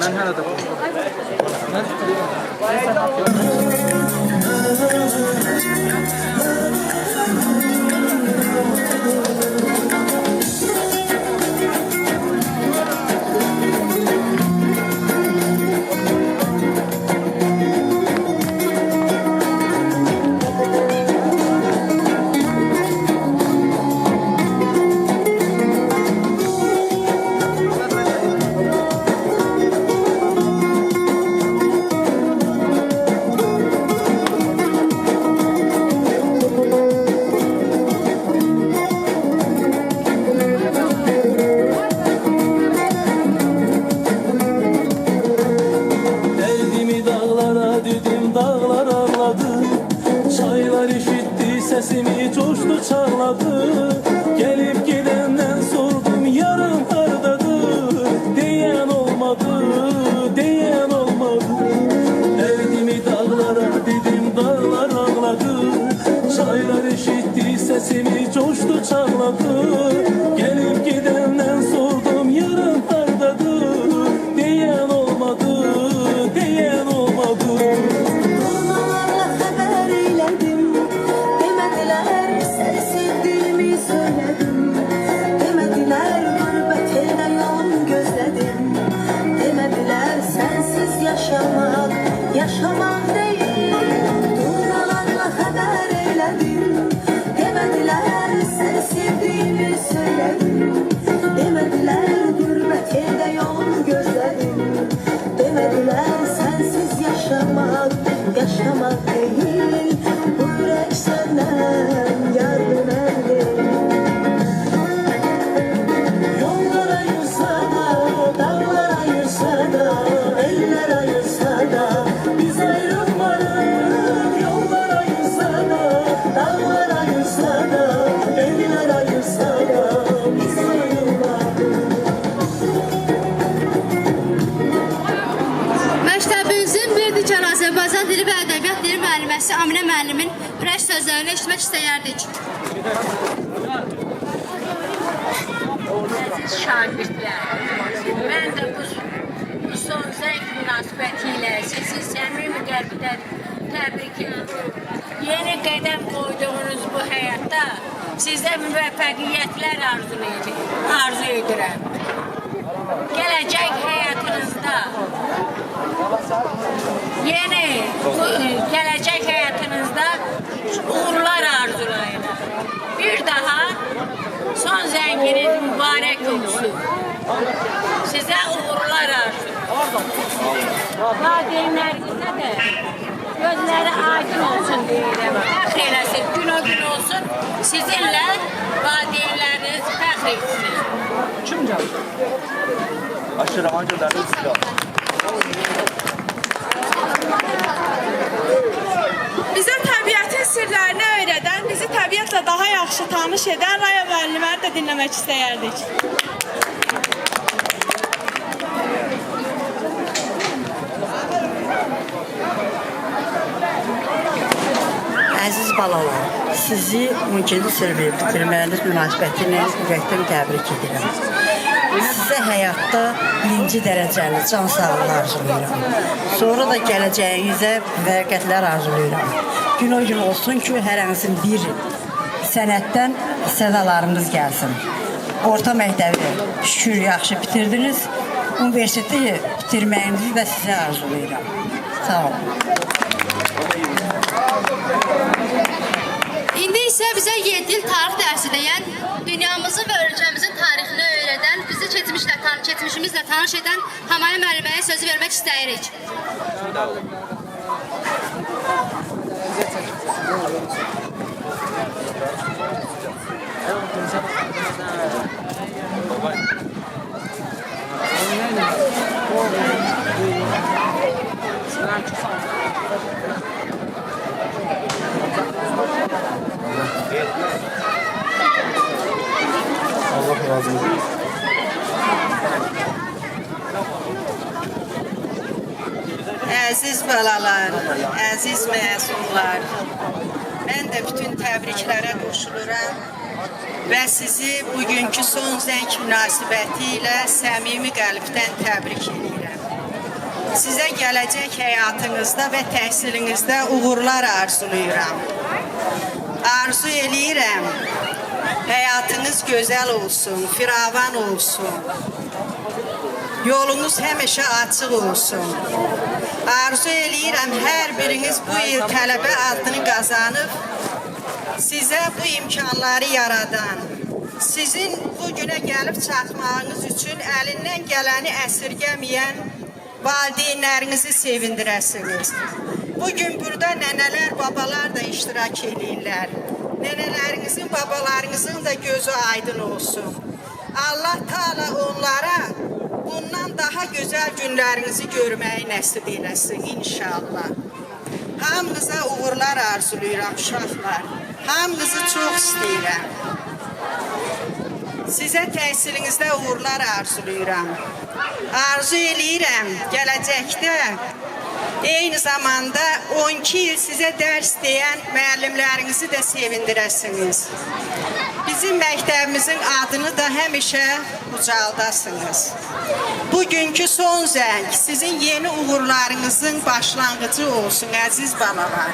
[SPEAKER 4] Sesimi coştu çağladı. Gelip gidenden sordum yarın hardadır. Diyen olmadı, diyen olmadı. Derdimi dağlara dedim, dağlar ağladı. Çaylar eşitti sesimi coştu çağladı. Gelip gidenden sordum yarın hardadır. Diyen olmadı, diyen olmadı.
[SPEAKER 12] Yaşamak değil, durmalarla haber eyledim. Demediler seni sevdiğimi söyledim. Demediler gurbet elde yol gözledim. Demediler sensiz yaşamak, yaşamak değil. Bu yürek senden yardım elde. Yollar ayırsa da, dağlar ayırsa da, eller ayırsa da biz ayrılmadık. Yollar ayırsa da, dağlar ayırsa da, eller ayırsa da biz ayrılmadık.
[SPEAKER 1] Məktəbimizin bir dikən Azərbaycan dili və ədəbiyyat dili müəlliməsi Aminə müəllimin press sözlərini eşitmək istəyərdik.
[SPEAKER 13] Əziz şagirdlər, mən də bu son zəng münasibətilə sizi səmimi qəlbdən təbrik edirəm. Yeni qədəm qoyduğunuz bu həyatda sizə müvəffəqiyyətlər arzu edirəm. Gələcək həyatınızda gələcək həyatınızda uğurlar arzulayıram. Valideynlərinizə də gözləri aydın olsun deyirəm. Fəxr eləsin, gün o gün olsun. Sizinlə valideynləriniz fəxr etsin.
[SPEAKER 8] Kim gəldi? Aşırı hangi dərdi sizə?
[SPEAKER 11] Bizə təbiətin sirlərini öyrədən, bizi təbiətlə daha yaxşı tanış edən Raya müəlliməni də dinləmək istəyərdik.
[SPEAKER 19] Əziz balalar, sizi 12-ci sinfi bitirməyiniz münasibəti ilə ürəkdən təbrik edirəm. Sizə həyatda birinci dərəcəli can sağlığı arzulayıram. Sonra da gələcəyinizə müvəqqətlər arzulayıram. Gün o gün olsun ki, hərənizin bir sənətdən sədalarınız gəlsin. Orta məktəbi şükür yaxşı bitirdiniz. Universiteti bitirməyinizi də sizə arzulayıram. Sağ olun.
[SPEAKER 1] İndi isə bizə 7 il tarix dərsi deyən, dünyamızın və ölkəmizin tarixini öyrədən, bizi keçmişimizlə tanış edən Hamaya müəlliməyə sözü vermək istəyirik.
[SPEAKER 6] Allah razı olsun.
[SPEAKER 17] Əziz balalar, əziz məzunlar, mən də bütün təbriklərə qoşuluram və sizi bugünkü son zəng münasibəti ilə səmimi qəlbdən təbrik edirəm. Sizə gələcək həyatınızda və təhsilinizdə uğurlar arzulayıram. Arzu eləyirəm, həyatınız gözəl olsun, firavan olsun. Yolunuz həmişə açıq olsun. Arzu eləyirəm, hər biriniz bu il tələbə adını qazanıb, sizə bu imkanları yaradan, sizin bu günə gəlib çatmağınız üçün əlindən gələni əsirgəməyən valideynlərinizi sevindirəsiniz. Bugün burada nənələr, babalar da iştirak edirlər. Nənələrinizin, babalarınızın da gözü aydın olsun. Allah Taala onlara bundan daha gözəl günlərinizi görməyi nəsib eləsin inşallah. Hamınıza uğurlar arzulayıram uşaqlar. Hamınızı çox istəyirəm. Sizə təhsilinizdə uğurlar arzulayıram. Arzu eləyirəm gələcəkdə eyni zamanda 12 il sizə dərs deyən müəllimlərinizi də sevindirəsiniz. Bizim məktəbimizin adını da həmişə ucaldasınız. Bugünkü son zəng sizin yeni uğurlarınızın başlanğıcı olsun, əziz balalar.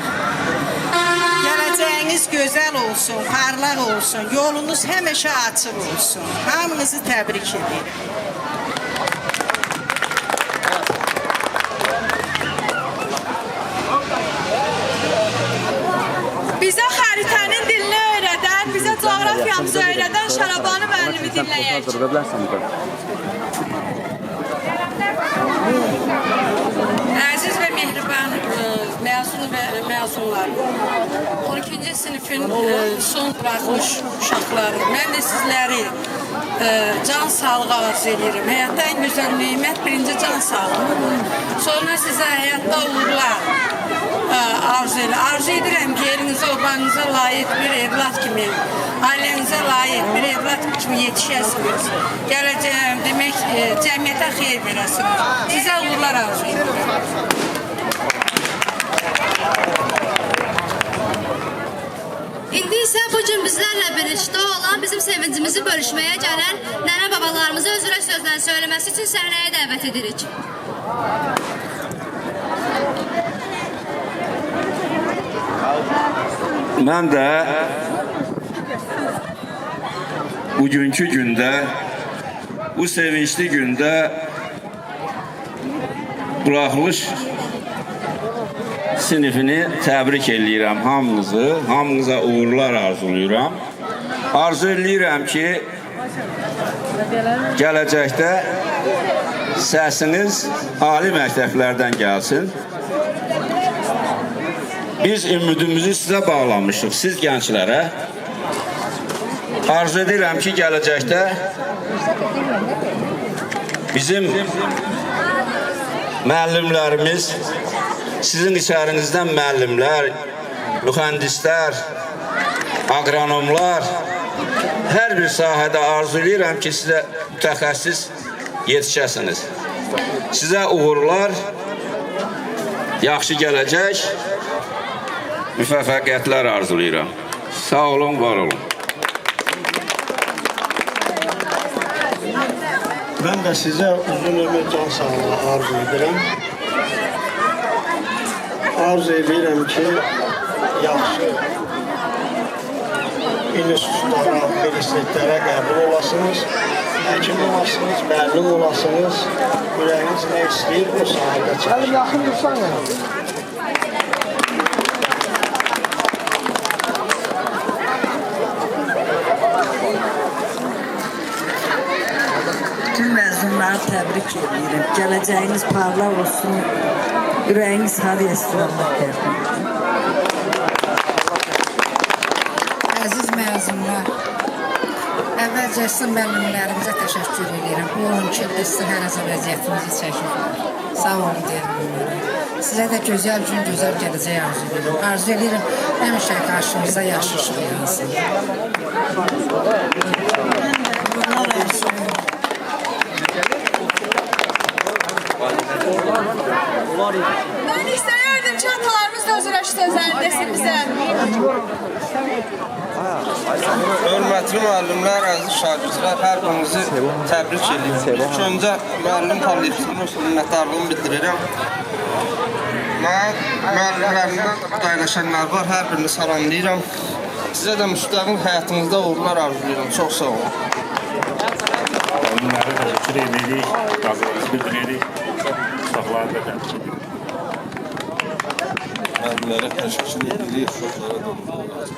[SPEAKER 17] Gələcəyiniz gözəl olsun, parlaq olsun, yolunuz həmişə açıq olsun. Hamınızı təbrik edirəm.
[SPEAKER 11] Bizə xəritənin dilini öyrədən, bizə coğrafiyamızı öyrədən Şarabani müəllimi dinləyək.
[SPEAKER 20] Əziz və mehriban məzun və məzunlar, 12-ci sinifin son buraxmış uşaqları, mən də sizləri can sağlığı arzu edirəm. Həyatda en gözəl nemət birinci can sağlığı. Sonra sizə həyatda uğurlar arzu edirəm ki, elinizə, obanıza layiq bir evlat kimi, ailənizə layiq bir evlat kimi yetişəsiniz. Gələcəyəm demək, cəmiyyətə xeyir verəsiniz. Sizə uğurlar arzu edirəm.
[SPEAKER 1] İndi isə bu gün bizlərlə birlikdə olan, bizim sevincimizi bölüşməyə gələn nənə babalarımızı öz ürək sözlərini söyləməsi üçün səhnəyə dəvət edirik.
[SPEAKER 10] Mən də bugünkü gündə, bu sevinçli gündə buraxılış sinifini təbrik edirəm hamınızı, hamınıza uğurlar arzulayıram. Arzu edirəm ki, gələcəkdə səsiniz ali məktəblərdən gəlsin. Biz ümidimizi sizə bağlamışıq, siz gənclərə. Arzu edirəm ki, gələcəkdə bizim müəllimlərimiz, sizin içərinizdən müəllimlər, mühəndislər, aqronomlar, hər bir sahədə arzu edirəm ki, sizə mütəxəssis yetişəsiniz. Sizə uğurlar, yaxşı gələcək, müvəffəqiyyətlər arzulayıram. Sağ olun, var olun.
[SPEAKER 9] Ben de size uzun ömür can sağlığı arzu ederim. Arzu ederim ki yaxşı institutlara, universitetlere qəbul olasınız, həkim olasınız, müəllim olasınız, ürəyiniz nə istəyir o sahədə çalışın.
[SPEAKER 19] Bütün məzunları təbrik edirəm. Gələcəyiniz parlaq olsun. Ürəyiniz hadiyə istiqamət versin.
[SPEAKER 15] Əziz məzunlar, əvvəlcə sizin müəllimlərimizə təşəkkür edirəm. Bu 12 ildə sizin hər hansı vəziyyətinizi çəkiblər. Sağ olun deyirəm onlara. Sizə də gözəl gün, gözəl gələcək arzu edirəm. Arzu edirəm, həmişə qarşımızda yaxşı işıq yansın.
[SPEAKER 11] Ben istəyərdim ki, atalarımız da özür sözlərini desin bizə.
[SPEAKER 3] Hörmətli müəllimlər, əziz şagirdlər, hər birinizi təbrik edirəm. İlk öncə müəllim kollektivinin minnətdarlığımı bildirirəm. Mən müəllimlərimdən paylaşanlar var, hər birini salamlayıram. Sizə də müstəqil həyatınızda uğurlar arzulayıram. Çox sağ olun.
[SPEAKER 4] Müəllimlərə təşəkkür edirik, razılığımızı bildiririk. Uşaqları da təbrik edirik. Müəllimlərə təşəkkür edirik, uşaqlara da uğurlar.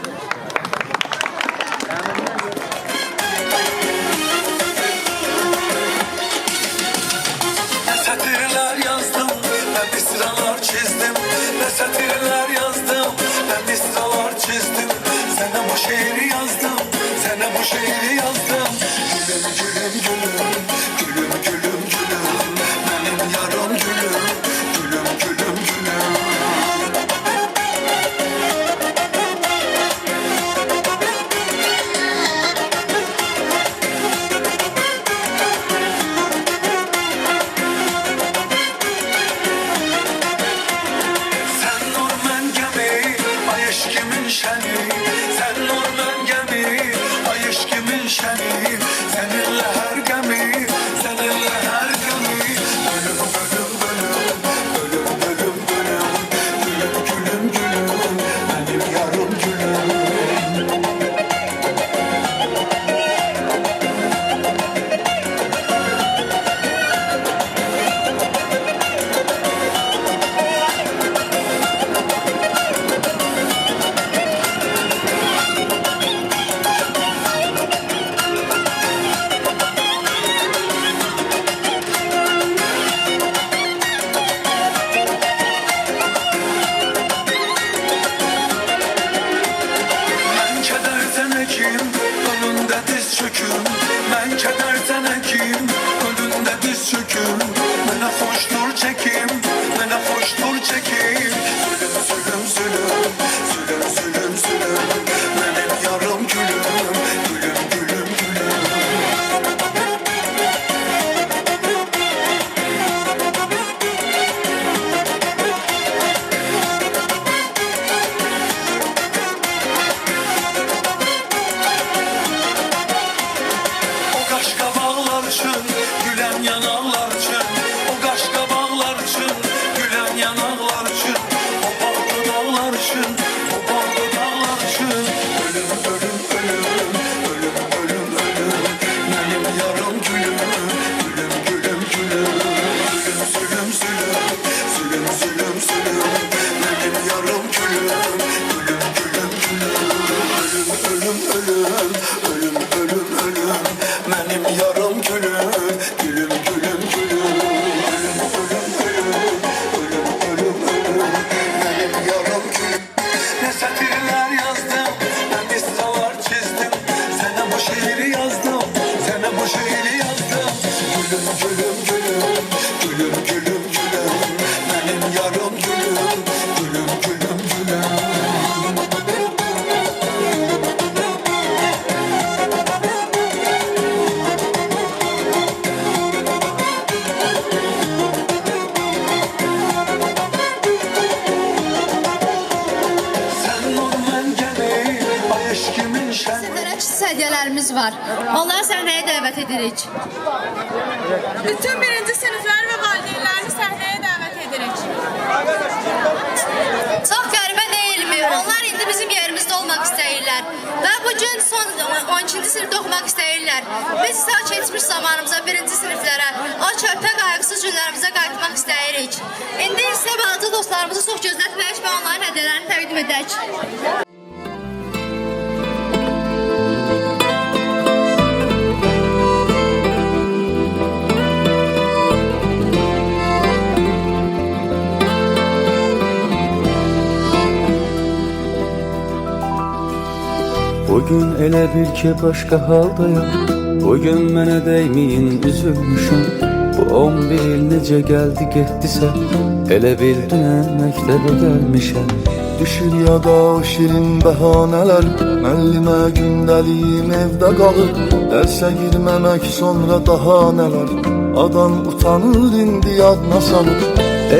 [SPEAKER 16] Satırlar yazdım, ben misralar çizdim. Ne satırlar yazdım, ben misralar çizdim. Sana bu şiiri yazdım, sana bu şiiri yazdım. Gülüm gülüm gülüm, gülüm gülüm gülüm. Benim yarım gülüm, gülüm gülüm gülüm. Seninle her gemi, seninle her gemi. Bölüm bölüm bölüm, bölüm bölüm bölüm. Gülüm gülüm gülüm, benim yarım gülüm. Ben kedersen ekim, önünde diz çöküm. Bana hoştur çekim, bana hoştur çekim. Zulüm zulüm zulüm, zulüm zulüm zulüm. Benim yarım gülüm, gülüm gülüm gülüm. O kaşka bağlar için
[SPEAKER 1] hədiyyələrimiz var. Onları səhnəyə dəvət edirik.
[SPEAKER 11] Bütün birinci siniflər və valideynlərini səhnəyə dəvət edirik.
[SPEAKER 1] Çox qəribə deyilmi? Onlar indi bizim yerimizdə olmaq istəyirlər. Və bugün son 12-ci sinifdə oxumaq istəyirlər. Biz isə keçmiş zamanımıza, birinci siniflərə, o körpə qayğısız günlərimizə qayıtmaq istəyirik. İndi isə balaca dostlarımızı çox gözlətmək və onların hədiyyələrini təqdim edək.
[SPEAKER 21] Bugün elə bil ki başqa haldayam. Bugün mənə dəyməyin üzülmüşəm. Bu 11 il necə gəldi getdisə, elə bil dünən məktəbə gəlmişəm.
[SPEAKER 22] Düşür yada o şirin bəhanələr, müəllimə gündəliyim evdə qalır. Dərsə girməmək sonra daha nələr, adam utanır indi yadına salır.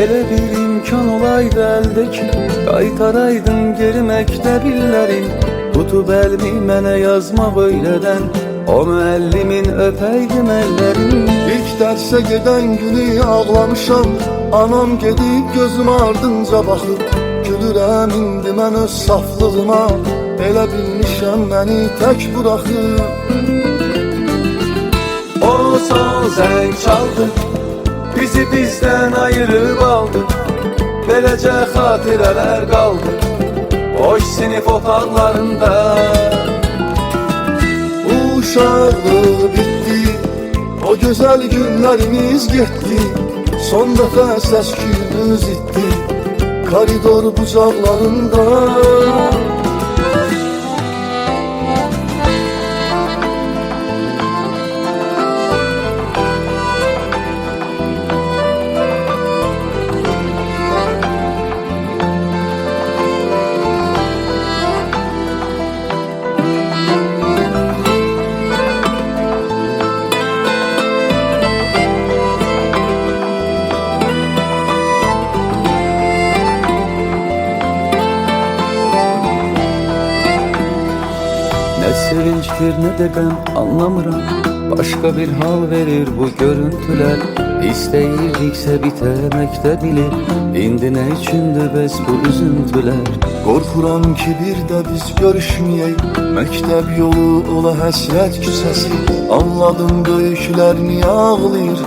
[SPEAKER 21] Elə bir imkan olaydı əldəki, qaytaraydım geri məktəbillərim. Tutub əlmi mənə yazmaq öylədən, o müəllimin öpəydim əllərim.
[SPEAKER 22] İlk dərsə gedən günü ağlamışam, anam gedib gözüm ardınca baxıb. Gülürəm indi mən öz saflığıma, elə bilmişəm məni tək buraxıb.
[SPEAKER 21] O son zəng çaldı, bizi bizdən ayırıb aldı. Beləcə xatirələr qaldı boş sinif otaqlarında.
[SPEAKER 22] Uşaqlıq bitdi, o gözəl günlərimiz getdi. Son dəfə səs-küyümüz itdi koridor bucaqlarında.
[SPEAKER 21] Sevincdir nə də qəm anlamıram, başqa bir hal verir bu görüntülər. İstəyirdiksə bitərməkdə bilir, indi nə üçündür bəs bu üzüntülər.
[SPEAKER 22] Qorxuram ki bir də biz görüşməyək, məktəb yolu ola həsrət küçəsi. Anladım böyüklər niyə ağlayır,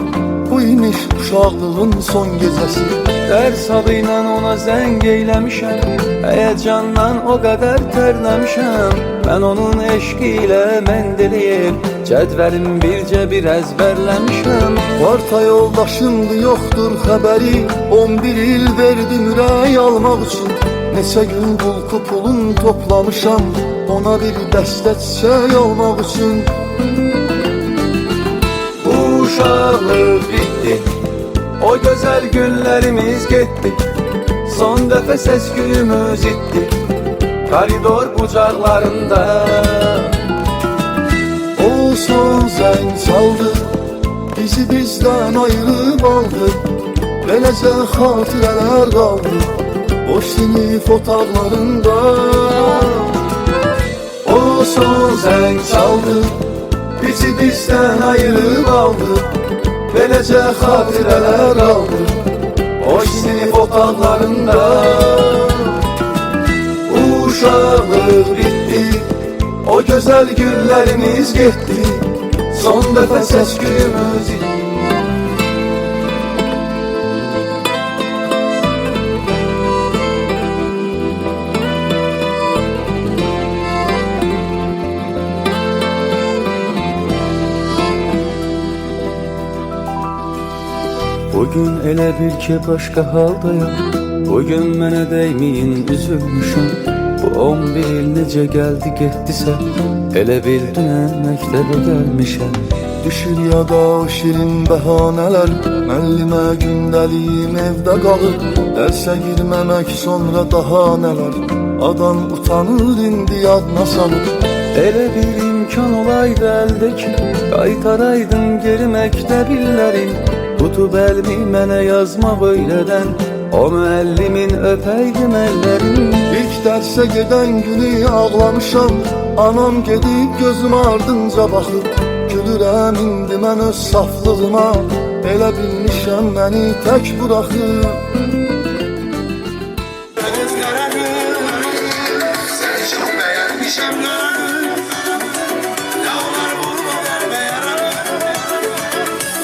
[SPEAKER 22] bu imiş uşaqlığın son gecəsi.
[SPEAKER 21] Dərs adı ilə ona zəng eyləmişəm, həyəcandan o qədər tərləmişəm. Mən onun eşqi ilə məndəliyim, cədvəlim bircə bir əzbərləmişəm.
[SPEAKER 22] Parta yoldaşımdı, yoxdur xəbəri, 11 il verdim ürək almaq üçün. Neçə gün bulku pulun toplamışam, ona bir dəstə çiçək almaq üçün.
[SPEAKER 21] Uşaqlıq bitdi, o gözəl günlərimiz getdi. Son dəfə səs-küyümüz itdi koridor bucaqlarında.
[SPEAKER 22] O son zəng çaldı, bizi bizdən ayırıb aldı. Beləcə xatirələr qaldı boş sinif otaqlarında.
[SPEAKER 21] O son zəng çaldı, bizi bizdən ayırıb aldı. Beləcə xatirələr qaldı boş sinif otaqlarında.
[SPEAKER 22] Uşaqlıq bitdi, o gözəl günlərimiz getdi. Son dəfə səs-küyümüz itdi.
[SPEAKER 21] Bugün elə bil ki başqa haldayam. Bugün mənə dəyməyin üzülmüşəm. Bu 11 il necə gəldi getdisə, elə bil dünən məktəbə gəlmişəm.
[SPEAKER 22] Düşür yada o şirin bəhanələr, müəllimə gündəliyim evdə qalır. Dərsə girməmək sonra daha nələr, adam utanır indi yadına salır.
[SPEAKER 21] Elə bir imkan olaydı əldəki, qaytaraydım geri məktəbillərim. Tutub əlmi mənə yazmaq öylədən, o müəllimin öpəydim əllərim.
[SPEAKER 22] İlk dərsə gedən günü ağlamışam, Anam gedib gözüm ardınca baxıb gülürəm indi mən öz saflığıma. Elə bilmişəm məni tək buraxıb.
[SPEAKER 16] Deniz kararır, seni çok beğenmişim gönül. Dağlar vurma verme yaranı.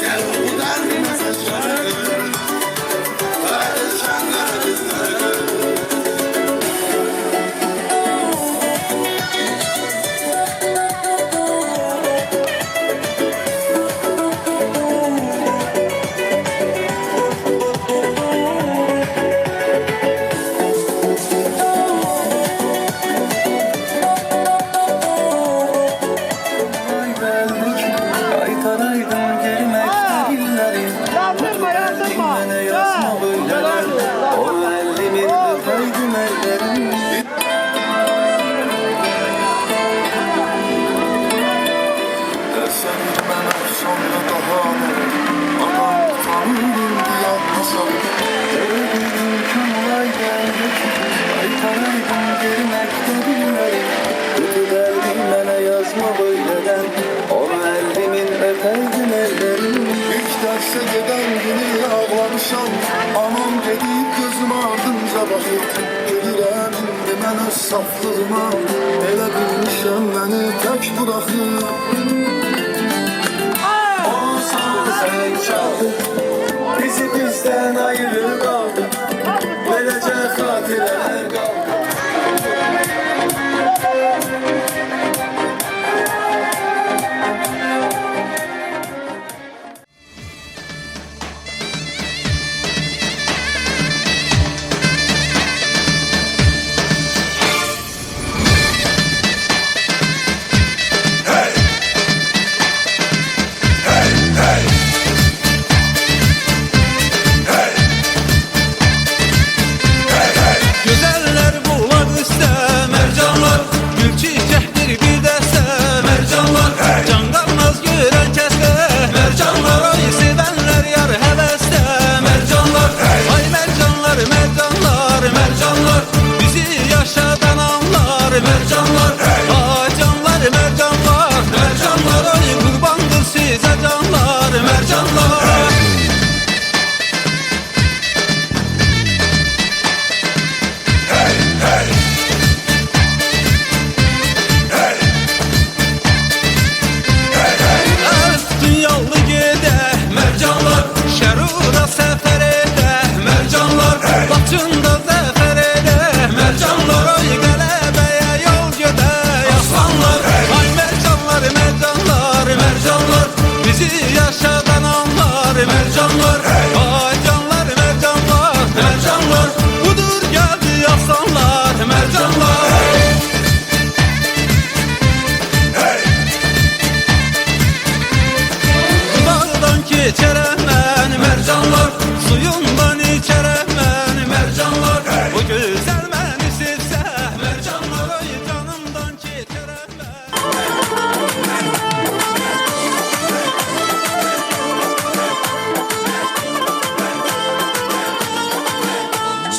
[SPEAKER 16] Gel bu derdime saçları. Hadi şangara kızları.
[SPEAKER 22] Anam gedib gözüm ardınca baxıb gülürəm indi mən öz saflığıma. Elə bilmişəm məni tək buraxıb. O sazən çaldı, bizi bizdən ayırır qaldı. Beləcə xatirələr qaldı.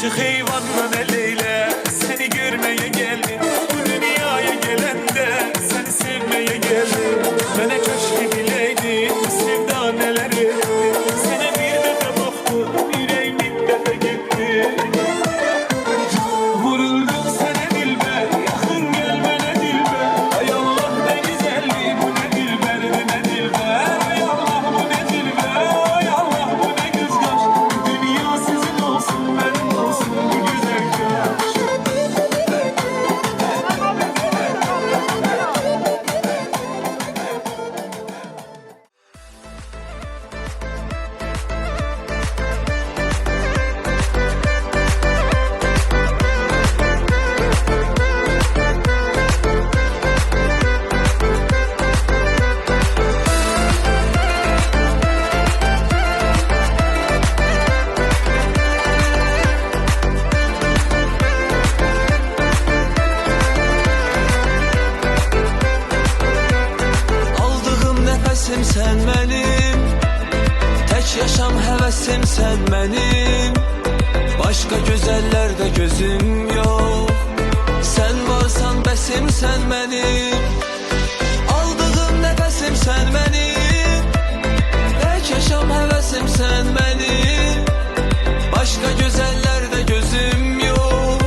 [SPEAKER 4] Çık eyvanla eleyle, seni görmeye geldim. Bu dünyaya gelende seni sevmeye geldim. Bana köşk gibileydin, sevda neler etti. Sana bir defa baktım, yüreğim bir defa gitti. Vuruldum sana dilber, yakın gel bana dilber. Ay Allah ne güzelliği, bu ne dilber, ne dilber. Ay Allah bu ne dilber, ay Allah bu ne güzgaş. Dünya sizin olsun, benim olsun bu güzel kaş.
[SPEAKER 16] Aldığım nəfəsim sən mənim, tək yaşam həvəsim sən mənim. Başqa gözəllərdə gözüm yox, sən varsan bəs nefesim sen benim, aldığım nefesim sen benim, tek yaşam hevesim sen benim. Başka gözellerde gözüm yok,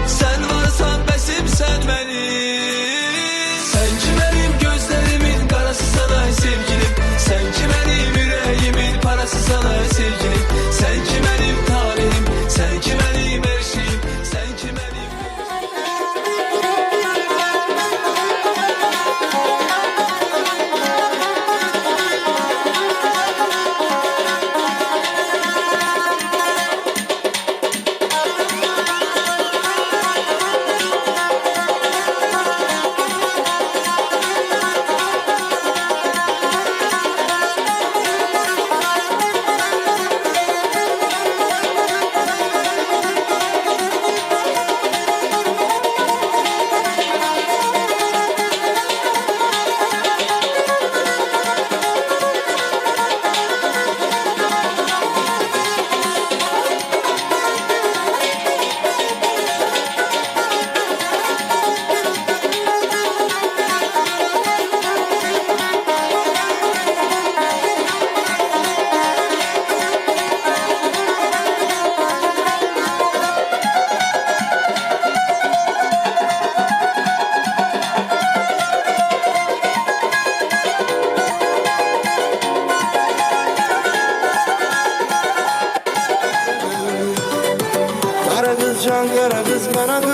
[SPEAKER 16] sen varsan besim sen benim. Sen ki benim gözlerimin karası sana sevgilim, sen ki benim yüreğimin parası sana sevgilim, sen ki benim talihim, sen ki benim her şeyim, sen ki benim.
[SPEAKER 22] Kara kız can, kara kız, kara kız.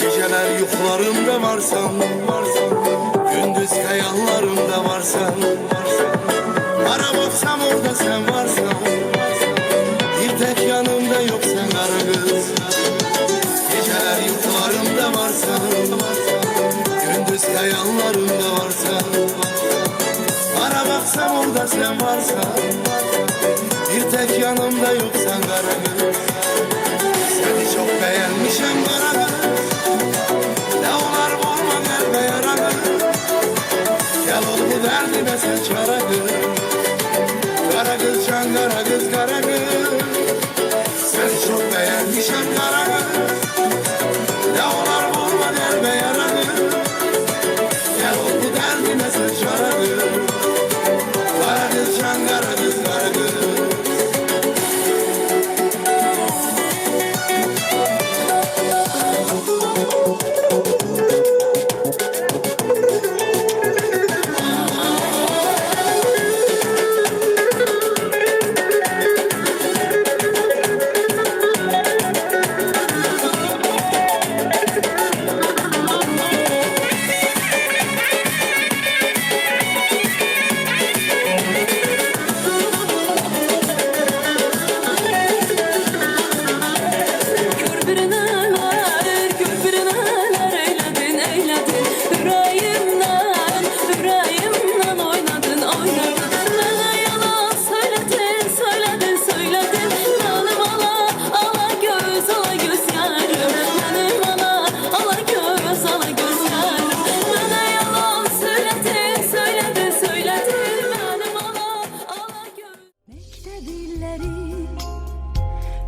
[SPEAKER 22] Geceler yuxularımda varsan, gündüz hayallarımda varsan, ara baksam orada sen varsan, bir tek yanımda yok sen kara kız. Geceler yuxularımda varsan, gündüz hayallarımda varsan, ara baksam orada sen varsan, bir tek yanımda yok sen kara kız. Seni çok beğenmişim kara kız, ne olar olma kalbe yaralı. Gel ol bu derdime sen çare kız. Kara kız can, kara kız, kara kız. Seni çok beğenmişim kara kız, ne olar olma kalbe yaralı. Gel ol bu derdime sen çare kız. Kara kız can, kara kız, kara kız.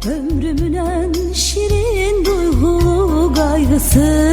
[SPEAKER 12] Ömrümün en şirin duygulu gaygısı